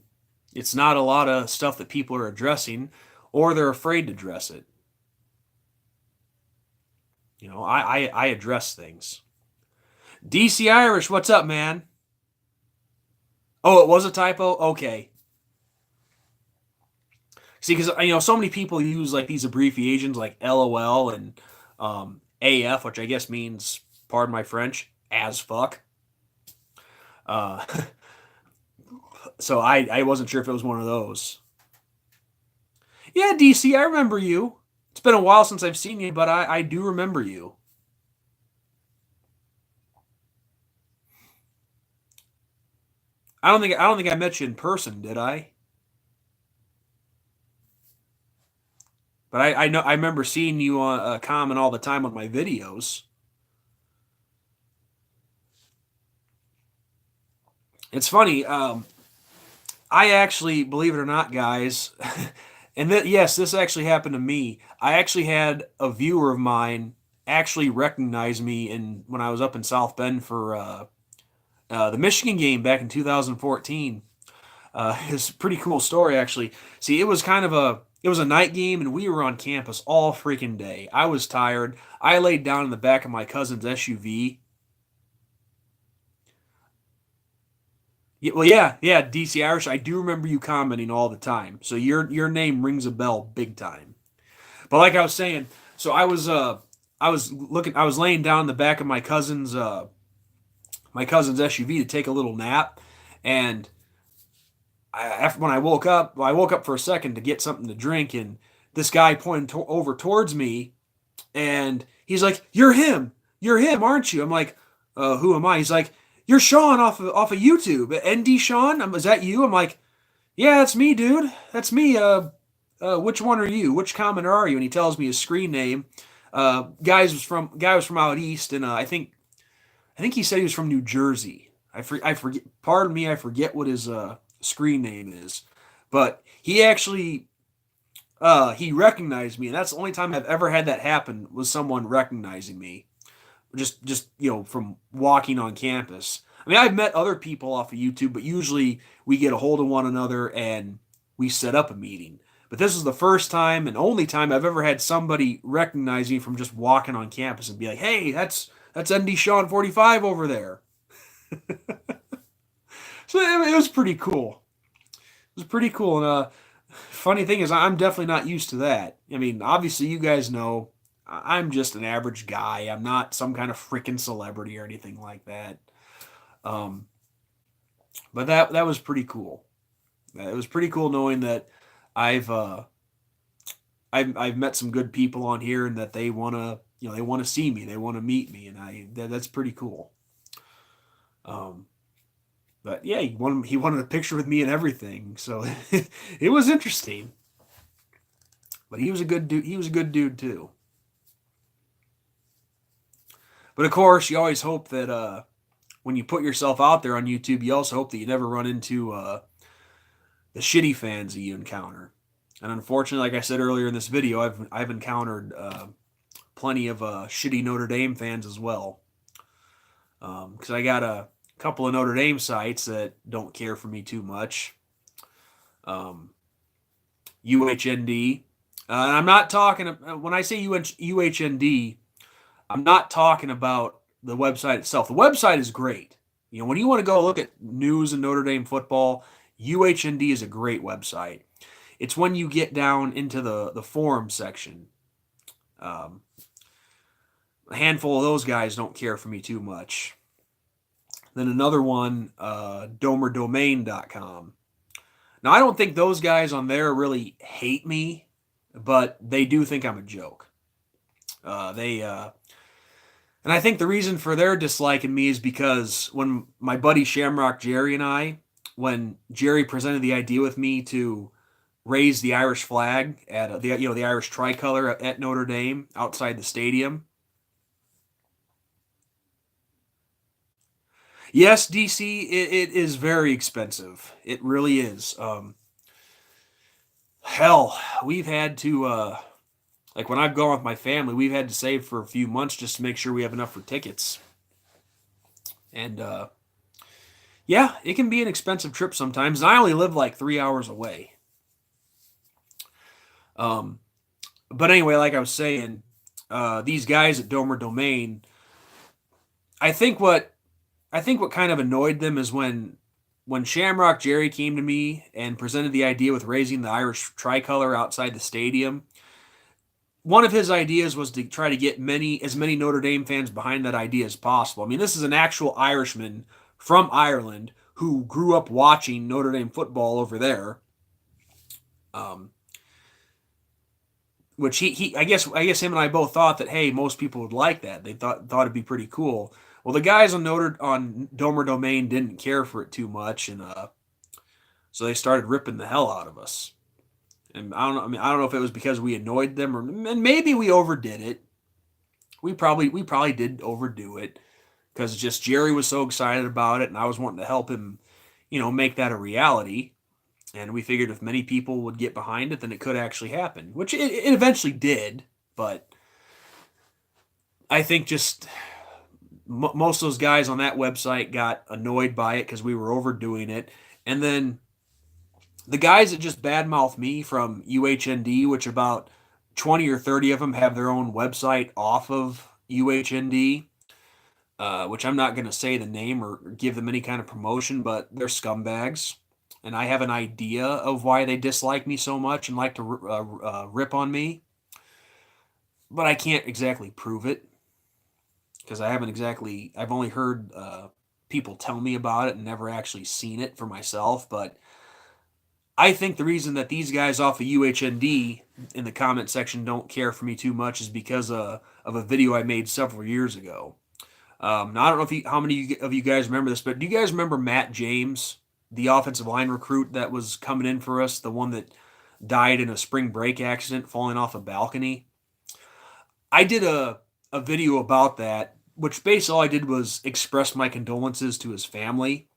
it's not a lot of stuff that people are addressing, or they're afraid to address it. I address things. DC Irish, what's up, man? Oh, it was a typo? Okay. See, because so many people use like these abbreviations like LOL and AF, which I guess means, pardon my French, as fuck. Uh, so I wasn't sure if it was one of those. Yeah, DC, I remember you. It's been a while since I've seen you, but I do remember you. I don't think I met you in person, did I? But I know I remember seeing you on comment all the time on my videos. It's funny. I actually, believe it or not, guys, and yes, this actually happened to me. I actually had a viewer of mine actually recognize me when I was up in South Bend for the Michigan game back in 2014. It's a pretty cool story, actually. See, it was a night game, and we were on campus all freaking day. I was tired. I laid down in the back of my cousin's SUV. Yeah, well, yeah, DC Irish. I do remember you commenting all the time, so your name rings a bell big time. But like I was saying, so I was laying down in the back of my cousin's SUV to take a little nap, and after when I woke up for a second to get something to drink, and this guy pointed over towards me, and he's like, you're him, aren't you?" I'm like, "Who am I?" He's like, "You're Sean off of YouTube, ND Sean. Is that you?" I'm like, "Yeah, that's me, dude. That's me. Which one are you? Which commenter are you?" And he tells me his screen name. Guy was from out east, and I think he said he was from New Jersey. I forget. Pardon me, I forget what his screen name is, but he actually he recognized me, and that's the only time I've ever had that happen, was someone recognizing me, just from walking on campus. I mean, I've met other people off of YouTube, but usually we get a hold of one another and we set up a meeting. But this was the first time and only time I've ever had somebody recognize me from just walking on campus and be like, "Hey, that's NDSean45 over there." So it was pretty cool. It was pretty cool. And funny thing is, I'm definitely not used to that. I mean, obviously, you guys know I'm just an average guy. I'm not some kind of freaking celebrity or anything like that. Um, but that was pretty cool. It was pretty cool knowing that I've uh, I've met some good people on here, and that they wanna they wanna see me, they wanna meet me, and that's pretty cool. Um, but yeah, he wanted a picture with me and everything, so it was interesting. But he was a good dude. He was a good dude too. But of course, you always hope that when you put yourself out there on YouTube, you also hope that you never run into the shitty fans that you encounter. And unfortunately, like I said earlier in this video, I've encountered plenty of shitty Notre Dame fans as well. Because I got a couple of Notre Dame sites that don't care for me too much. UHND. And I'm not talking, when I say UHND, I'm not talking about the website itself. The website is great. When you want to go look at news and Notre Dame football, UHND is a great website. It's when you get down into the forum section. Um, a handful of those guys don't care for me too much. Then another one, domerdomain.com. Now, I don't think those guys on there really hate me, but they do think I'm a joke. And I think the reason for their disliking me is because when my buddy Shamrock Jerry and when Jerry presented the idea with me to raise the Irish flag at the Irish tricolor at Notre Dame outside the stadium. Yes, DC, it is very expensive. It really is. Hell, we've had to like when I've gone with my family, we've had to save for a few months just to make sure we have enough for tickets. And yeah, it can be an expensive trip sometimes. And I only live like 3 hours away. But anyway, like I was saying, these guys at Domer Domain, I think what kind of annoyed them is when Shamrock Jerry came to me and presented the idea with raising the Irish tricolor outside the stadium. One of his ideas was to try to get as many Notre Dame fans behind that idea as possible. I mean, this is an actual Irishman from Ireland who grew up watching Notre Dame football over there. Which I guess him and I both thought that, hey, most people would like that. They thought it'd be pretty cool. Well, the guys on Domer Domain didn't care for it too much, and so they started ripping the hell out of us. And I don't know. I mean, I don't know if it was because we annoyed them, and maybe we overdid it. We probably did overdo it because just Jerry was so excited about it, and I was wanting to help him, make that a reality. And we figured if many people would get behind it, then it could actually happen, which it eventually did. But I think just most of those guys on that website got annoyed by it because we were overdoing it. And then the guys that just badmouth me from UHND, which about 20 or 30 of them have their own website off of UHND, which I'm not going to say the name or give them any kind of promotion, but they're scumbags. And I have an idea of why they dislike me so much and like to rip on me. But I can't exactly prove it because I've only heard people tell me about it and never actually seen it for myself. But I think the reason that these guys off of UHND in the comment section don't care for me too much is because of a video I made several years ago. Now, I don't know how many of you guys remember this, but do you guys remember Matt James, the offensive line recruit that was coming in for us, the one that died in a spring break accident falling off a balcony? I did a video about that, which basically all I did was express my condolences to his family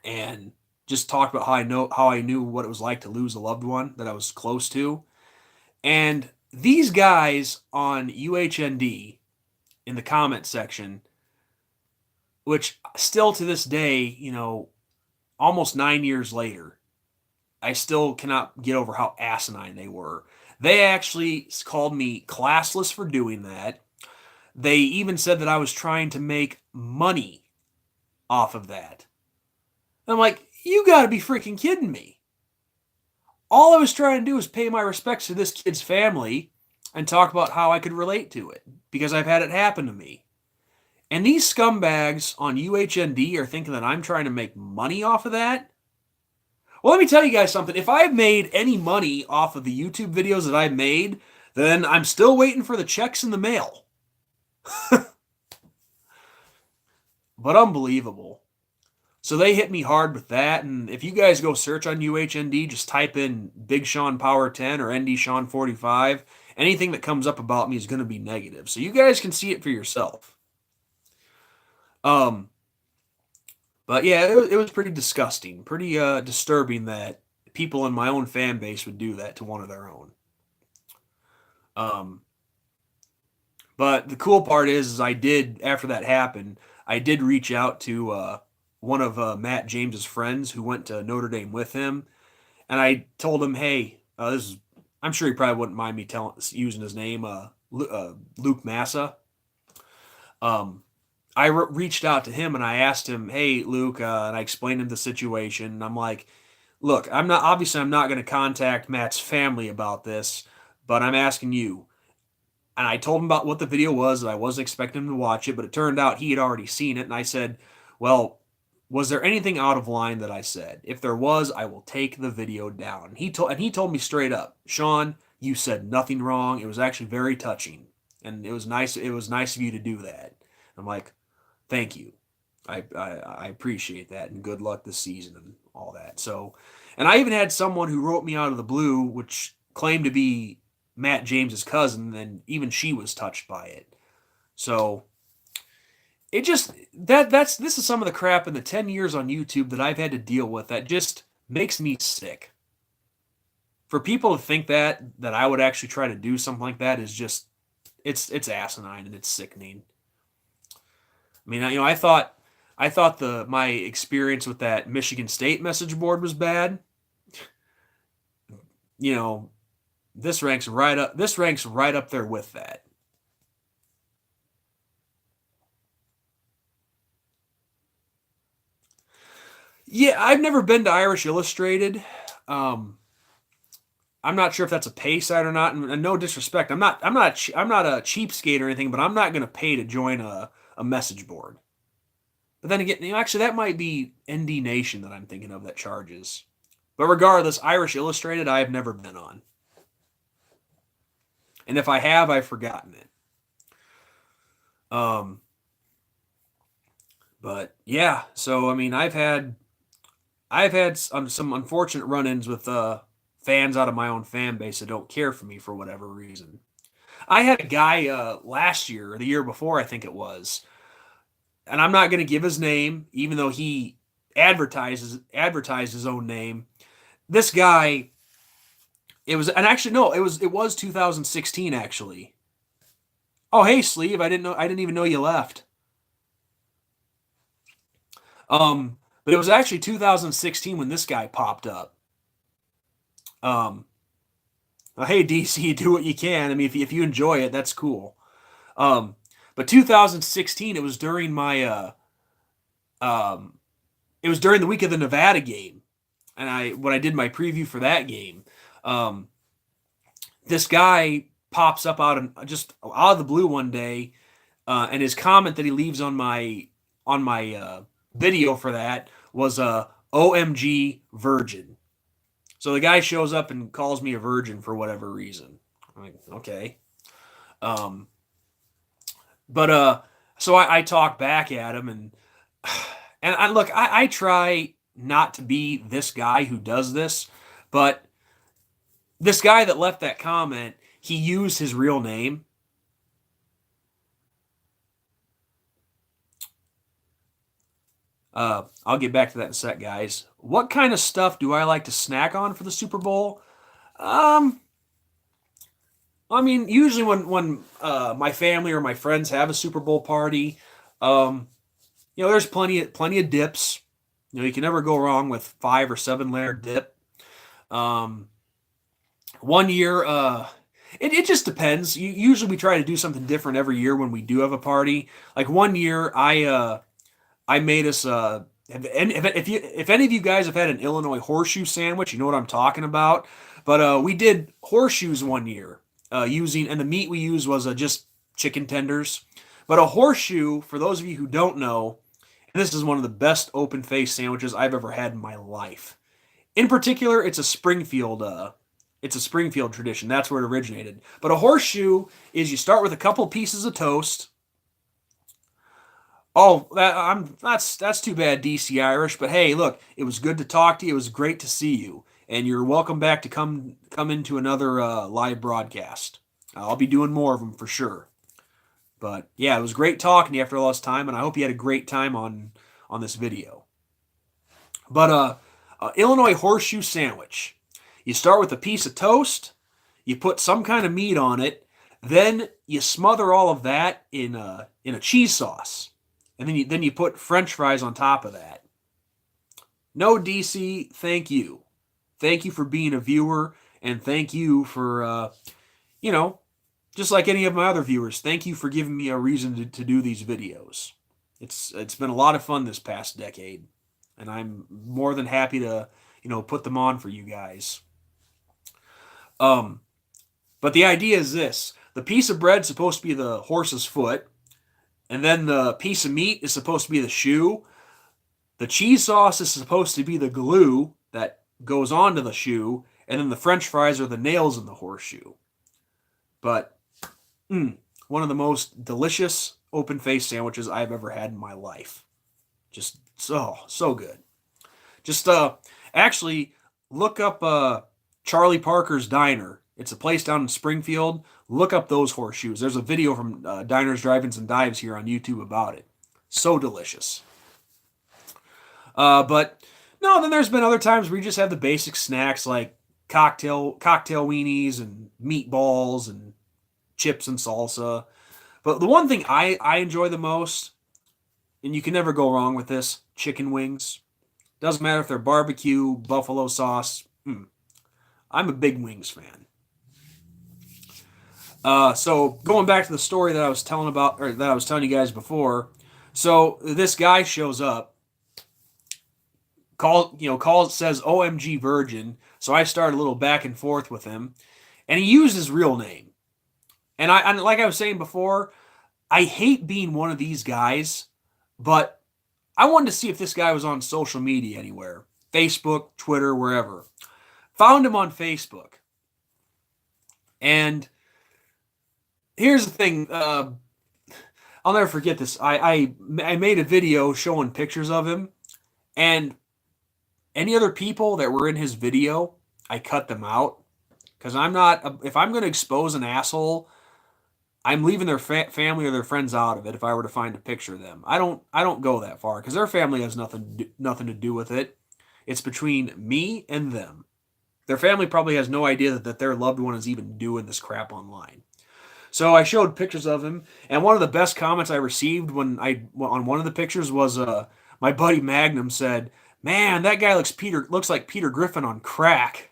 and just talk about how I knew what it was like to lose a loved one that I was close to. And these guys on UHND in the comment section, which still to this day, almost 9 years later, I still cannot get over how asinine they were. They actually called me classless for doing that. They even said that I was trying to make money off of that. I'm like, you got to be freaking kidding me. All I was trying to do was pay my respects to this kid's family and talk about how I could relate to it because I've had it happen to me. And these scumbags on UHND are thinking that I'm trying to make money off of that. Well, let me tell you guys something. If I've made any money off of the YouTube videos that I've made, then I'm still waiting for the checks in the mail. But unbelievable. So they hit me hard with that. And if you guys go search on UHND, just type in Big Sean Power 10 or NDSean45. Anything that comes up about me is going to be negative. So you guys can see it for yourself. But yeah, it was pretty disgusting, pretty disturbing that people in my own fan base would do that to one of their own. But the cool part is I did, after that happened, I did reach out to one of Matt James's friends who went to Notre Dame with him, and I told him, hey, I'm sure he probably wouldn't mind me using his name, Luke Massa. I reached out to him and I asked him, hey, Luke, and I explained him the situation. And I'm like, look, I'm not going to contact Matt's family about this, but I'm asking you. And I told him about what the video was, and I wasn't expecting him to watch it, but it turned out he had already seen it. And I said, well, was there anything out of line that I said? If there was, I will take the video down. He told me straight up, Sean, you said nothing wrong. It was actually very touching, and it was nice. It was nice of you to do that. I'm like, thank you. I appreciate that, and good luck this season and all that. So, and I even had someone who wrote me out of the blue, which claimed to be Matt James's cousin, and even she was touched by it. So it just this is some of the crap in the 10 years on YouTube that I've had to deal with that just makes me sick. For people to think that I would actually try to do something like that is just it's asinine and it's sickening. I mean, I thought my experience with that Michigan State message board was bad. This ranks right up there with that. Yeah, I've never been to Irish Illustrated. I'm not sure if that's a pay site or not. And no disrespect, I'm not a cheapskate or anything, but I'm not going to pay to join a message board. But then again, actually, that might be NDNation that I'm thinking of that charges. But regardless, Irish Illustrated, I have never been on. And if I have, I've forgotten it. But yeah, so I mean, I've had some unfortunate run-ins with fans out of my own fan base that don't care for me for whatever reason. I had a guy last year or the year before, I think it was, and I'm not going to give his name, even though he advertised his own name. This guy, it was 2016 actually. Oh, hey, Sleeve, I didn't even know you left. But it was actually 2016 when this guy popped up. Hey, DC, do what you can. I mean, if you enjoy it, that's cool. But 2016, it was during my it was during the week of the Nevada game, and when I did my preview for that game, this guy pops up just out of the blue one day, and his comment that he leaves on my video for that was OMG virgin. So the guy shows up and calls me a virgin for whatever reason. I'm like, okay. So I talk back at him, and look, I try not to be this guy who does this, but this guy that left that comment, he used his real name. I'll get back to that in a sec, guys. What kind of stuff do I like to snack on for the Super Bowl? I mean, usually when my family or my friends have a Super Bowl party, um, there's plenty of dips. You can never go wrong with 5 or 7 layer dip. Um, one year, it just depends. Usually we try to do something different every year when we do have a party. Like one year, I made us if any of you guys have had an Illinois horseshoe sandwich, you know what I'm talking about. But we did horseshoes one year using, and the meat we used was just chicken tenders. But a horseshoe, for those of you who don't know, and this is one of the best open face sandwiches I've ever had in my life. In particular, it's a Springfield tradition. That's where it originated. But a horseshoe is you start with a couple pieces of toast. Oh, that's too bad, DC Irish. But hey, look, it was good to talk to you. It was great to see you, and you're welcome back to come into another live broadcast. I'll be doing more of them for sure. But yeah, it was great talking to you after all this time, and I hope you had a great time on this video. But Illinois horseshoe sandwich. You start with a piece of toast, you put some kind of meat on it, then you smother all of that in a cheese sauce, and then you put French fries on top of that. No, DC, thank you. Thank you for being a viewer, and thank you for just like any of my other viewers, thank you for giving me a reason to do these videos. It's been a lot of fun this past decade, and I'm more than happy to put them on for you guys. But the idea is this: the piece of bread is supposed to be the horse's foot, and then the piece of meat is supposed to be the shoe. The cheese sauce is supposed to be the glue that goes onto the shoe, and then the French fries are the nails in the horseshoe. But one of the most delicious open face sandwiches I've ever had in my life. Just so good. Just actually look up Charlie Parker's Diner. It's a place down in Springfield. Look up those horseshoes. There's a video from Diners, Drive-Ins, and Dives here on YouTube about it. So delicious. But no, then there's been other times where you just have the basic snacks like cocktail weenies and meatballs and chips and salsa. But the one thing I enjoy the most, and you can never go wrong with this, chicken wings. Doesn't matter if they're barbecue, buffalo sauce. I'm a big wings fan. So going back to the story that I was telling about, or that I was telling you guys before. So this guy shows up, says OMG virgin. So I started a little back and forth with him, and he used his real name. And like I was saying before, I hate being one of these guys, but I wanted to see if this guy was on social media anywhere. Facebook, Twitter, wherever. Found him on Facebook. And here's the thing. I'll never forget this. I made a video showing pictures of him. And any other people that were in his video, I cut them out. Because if I'm going to expose an asshole, I'm leaving their family or their friends out of it if I were to find a picture of them. I don't go that far because their family has nothing to do with it. It's between me and them. Their family probably has no idea that their loved one is even doing this crap online. So I showed pictures of him, and one of the best comments I received on one of the pictures was my buddy Magnum said, "Man, that guy looks like Peter Griffin on crack."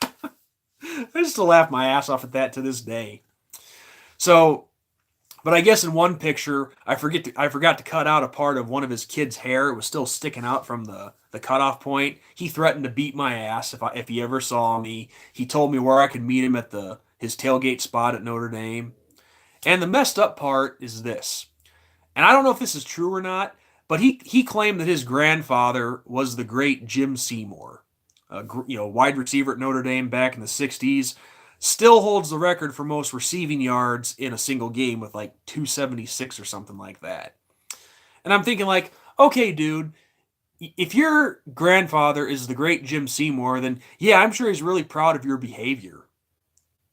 I still laugh my ass off at that to this day. So, but I guess in one picture, I forgot to cut out a part of one of his kids' hair. It was still sticking out from the cutoff point. He threatened to beat my ass if he ever saw me. He told me where I could meet him at his tailgate spot at Notre Dame. And the messed up part is this. And I don't know if this is true or not, but he claimed that his grandfather was the great Jim Seymour, wide receiver at Notre Dame back in the 60s. Still holds the record for most receiving yards in a single game with like 276 or something like that. And I'm thinking like, okay, dude, if your grandfather is the great Jim Seymour, then yeah, I'm sure he's really proud of your behavior.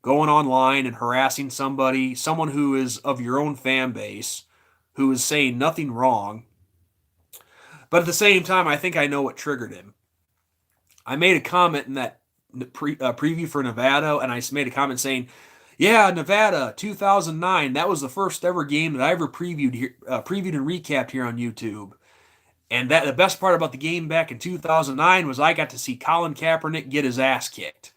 Going online and harassing someone who is of your own fan base, who is saying nothing wrong. But at the same time, I think I know what triggered him. I made a comment in that preview for Nevada, and I made a comment saying, Yeah, Nevada, 2009. That was the first ever game that I ever previewed here, previewed and recapped here on YouTube. And that the best part about the game back in 2009 was I got to see Colin Kaepernick get his ass kicked.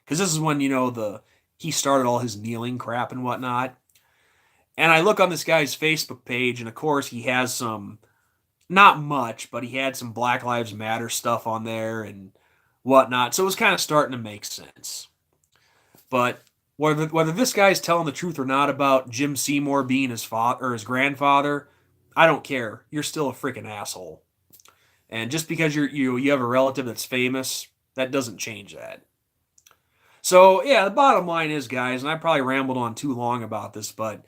Because this is when he started all his kneeling crap and whatnot. And I look on this guy's Facebook page, and of course he has some, not much, but he had some Black Lives Matter stuff on there and whatnot. So it was kind of starting to make sense. But whether this guy's telling the truth or not about Jim Seymour being his father or his grandfather, I don't care. You're still a freaking asshole. And just because you have a relative that's famous, that doesn't change that. So yeah, the bottom line is, guys, and I probably rambled on too long about this, but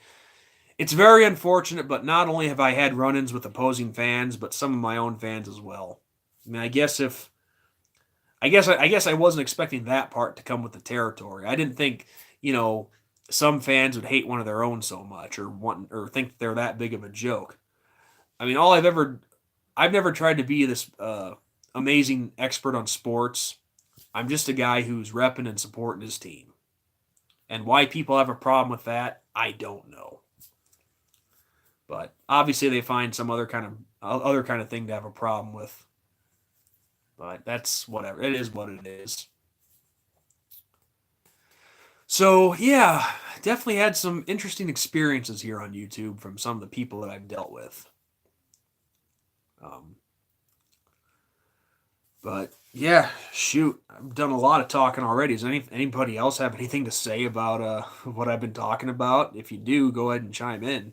it's very unfortunate. But not only have I had run-ins with opposing fans, but some of my own fans as well. I mean, I guess I wasn't expecting that part to come with the territory. I didn't think, some fans would hate one of their own so much or think they're that big of a joke. I mean, I've never tried to be this amazing expert on sports. I'm just a guy who's repping and supporting his team. And why people have a problem with that, I don't know. But obviously they find some other kind of thing to have a problem with. But that's whatever. It is what it is. So, yeah, definitely had some interesting experiences here on YouTube from some of the people that I've dealt with. But yeah, shoot, I've done a lot of talking already. Does anybody else have anything to say about what I've been talking about? If you do, go ahead and chime in.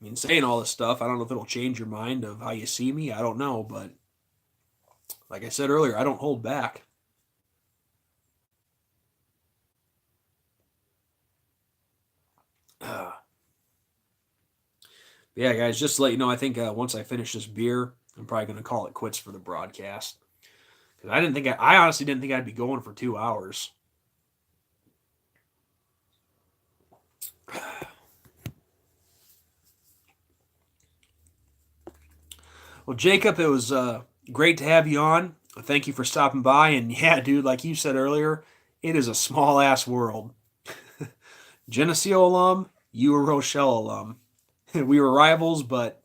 I mean, saying all this stuff, I don't know if it'll change your mind of how you see me. I don't know, but like I said earlier, I don't hold back. Yeah, guys, just to let you know, I think once I finish this beer, I'm probably going to call it quits for the broadcast. Because I honestly didn't think I'd be going for 2 hours. Well, Jacob, it was great to have you on. Thank you for stopping by. And yeah, dude, like you said earlier, it is a small ass world. Geneseo alum, you were Rochelle alum. We were rivals, but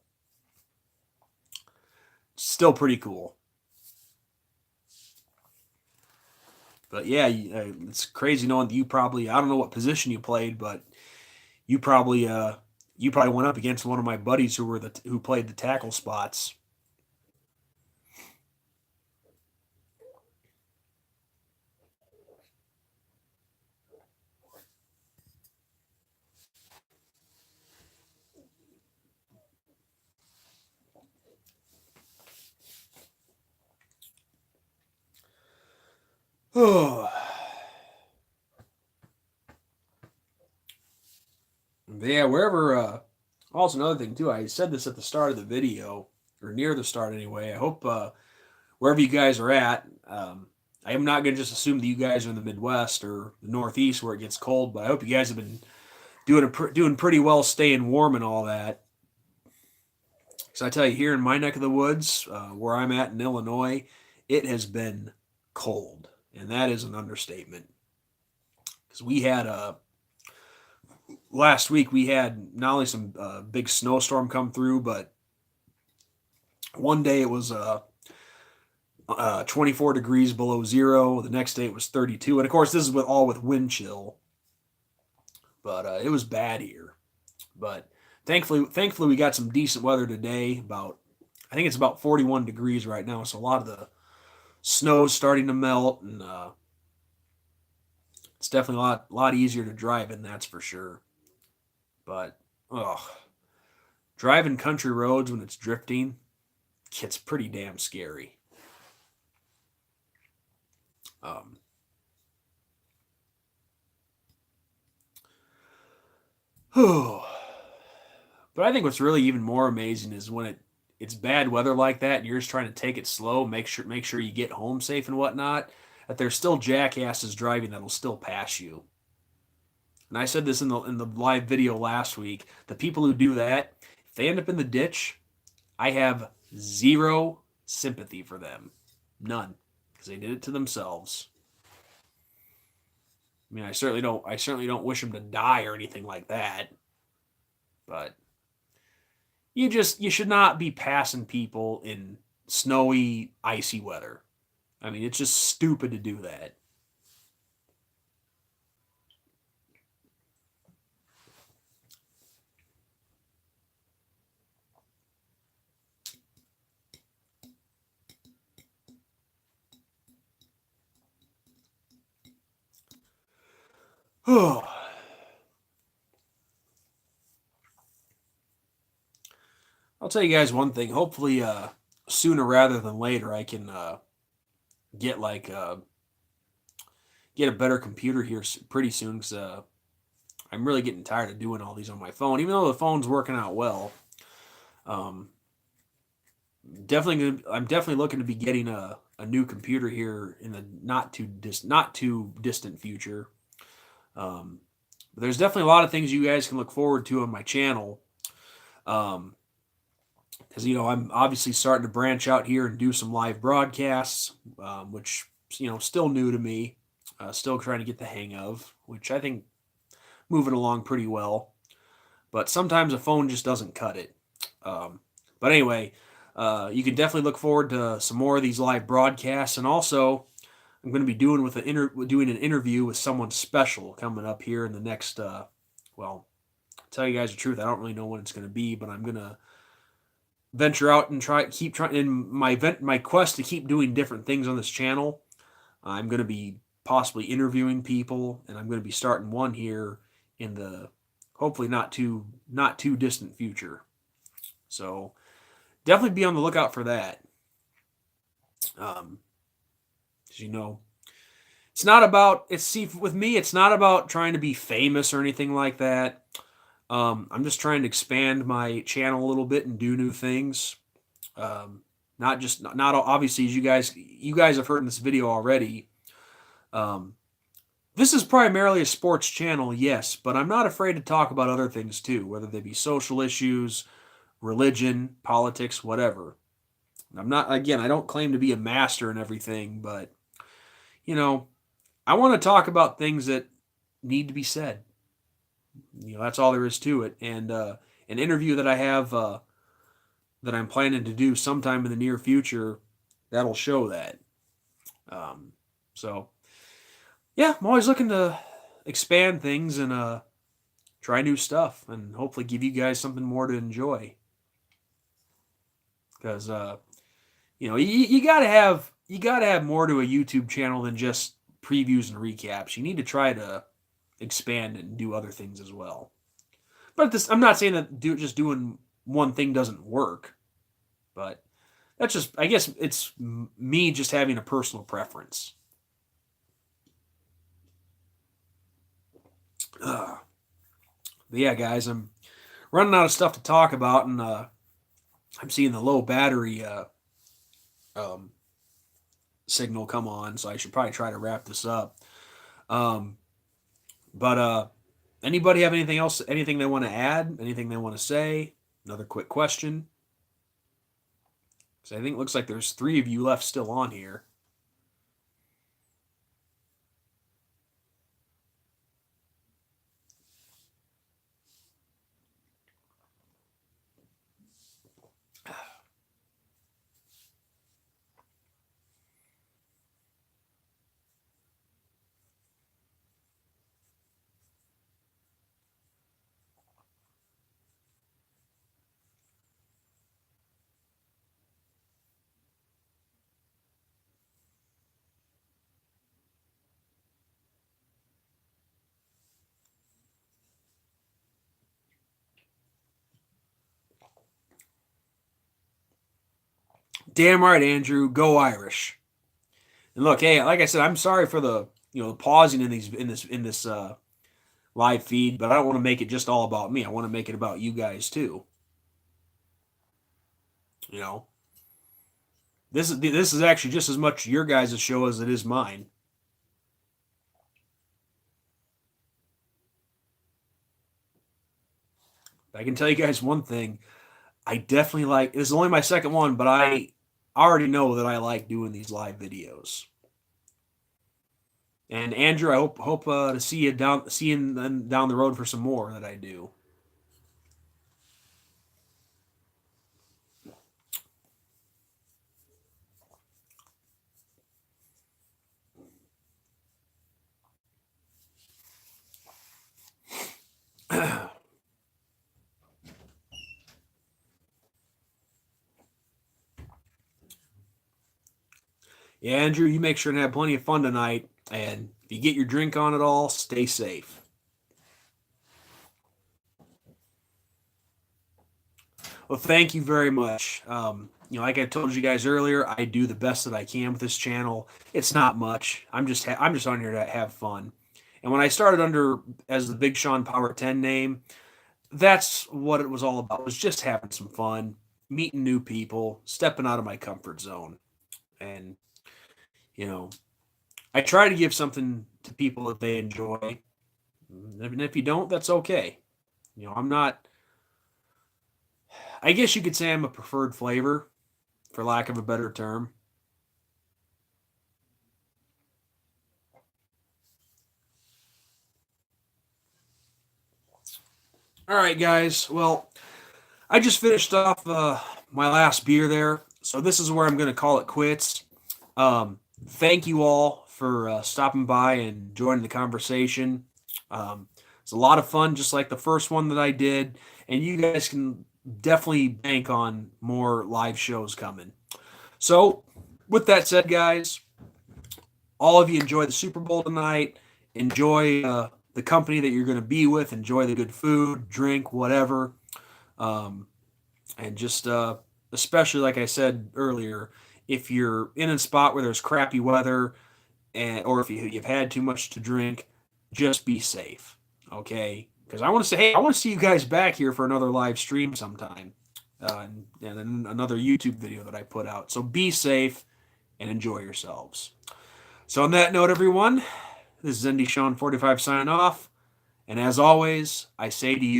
still pretty cool. But yeah, it's crazy knowing that I don't know what position you played, but you probably you probably went up against one of my buddies who played the tackle spots. Oh. Yeah, wherever. Also, another thing too. I said this at the start of the video, or near the start anyway. I hope wherever you guys are at, I am not going to just assume that you guys are in the Midwest or the Northeast where it gets cold, but I hope you guys have been doing pretty well, staying warm and all that. Because I tell you, here in my neck of the woods, where I'm at in Illinois, it has been cold, and that is an understatement. Because we had last week we had not only some big snowstorm come through, but one day it was 24 degrees below zero. The next day it was 32, and of course this is all with wind chill. But it was bad here. But thankfully we got some decent weather today. I think it's about 41 degrees right now, so a lot of the snow's starting to melt, and it's definitely a lot easier to drive in. That's for sure. But driving country roads when it's drifting gets pretty damn scary. Um, but I think what's really even more amazing is when it's bad weather like that and you're just trying to take it slow, make sure you get home safe and whatnot, that there's still jackasses driving that'll still pass you. and I said this in the live video last week, the people who do that, if they end up in the ditch, I have zero sympathy for them. None. Because they did it to themselves. I mean, I certainly don't wish them to die or anything like that. But you should not be passing people in snowy, icy weather. I mean, it's just stupid to do that. Oh, I'll tell you guys one thing. Hopefully, sooner rather than later, I can get like get a better computer here pretty soon. Because I'm really getting tired of doing all these on my phone. Even though the phone's working out well, um, I'm definitely looking to be getting a new computer here in the not too distant future. Um, but there's definitely a lot of things you guys can look forward to on my channel. Um, because I'm obviously starting to branch out here and do some live broadcasts, which still new to me, still trying to get the hang of, which I think moving along pretty well. But sometimes a phone just doesn't cut it. But anyway, you can definitely look forward to some more of these live broadcasts, and also I'm going to be doing an interview with someone special coming up here in the next. Well, to tell you guys the truth, I don't really know when it's going to be, but I'm going to venture out and keep trying in my quest to keep doing different things on this channel. I'm going to be possibly interviewing people, and I'm going to be starting one here in the hopefully not too distant future. So definitely be on the lookout for that. As you know, it's not about with me. It's not about trying to be famous or anything like that. I'm just trying to expand my channel a little bit and do new things. Not obviously, as you guys have heard in this video already. This is primarily a sports channel, yes, but I'm not afraid to talk about other things too, whether they be social issues, religion, politics, whatever. I don't claim to be a master in everything, but I want to talk about things that need to be said. That's all there is to it. And an interview that I have that I'm planning to do sometime in the near future, that'll show that. So, yeah, I'm always looking to expand things and try new stuff, and hopefully give you guys something more to enjoy. Because you gotta have more to a YouTube channel than just previews and recaps. You need to try to expand and do other things as well. But I'm not saying that just doing one thing doesn't work, but I guess it's me just having a personal preference. But yeah, guys, I'm running out of stuff to talk about, and I'm seeing the low battery signal come on, so I should probably try to wrap this up. But anybody have anything they want to add, anything they want to say? Another quick question. So I think it looks like there's 3 of you left still on here. Damn right, Andrew. Go Irish. And look, hey, like I said, I'm sorry for the pausing in this live feed, but I don't want to make it just all about me. I want to make it about you guys too. This is actually just as much your guys' show as it is mine. I can tell you guys one thing. I definitely like, this is only my second one, but I already know that I like doing these live videos. And Andrew, I hope to see you down the road for some more that I do. Yeah, Andrew, you make sure to have plenty of fun tonight. And if you get your drink on at all, stay safe. Well, thank you very much. Like I told you guys earlier, I do the best that I can with this channel. It's not much. I'm just on here to have fun. And when I started under as the Big Sean Power 10 name, that's what it was all about. It was just having some fun, meeting new people, stepping out of my comfort zone. And, you know, I try to give something to people that they enjoy. And if you don't, that's okay. I'm not, I guess you could say I'm a preferred flavor, for lack of a better term. All right, guys. Well, I just finished off my last beer there. So this is where I'm going to call it quits. Thank you all for stopping by and joining the conversation. It's a lot of fun, just like the first one that I did. And you guys can definitely bank on more live shows coming. So, with that said, guys, all of you enjoy the Super Bowl tonight. Enjoy the company that you're going to be with. Enjoy the good food, drink, whatever. Um, and just, especially like I said earlier, if you're in a spot where there's crappy weather, or if you've had too much to drink, just be safe, okay? Because I want to say, hey, I want to see you guys back here for another live stream sometime, and then another YouTube video that I put out. So be safe and enjoy yourselves. So on that note, everyone, this is NDSean45 signing off, and as always, I say to you,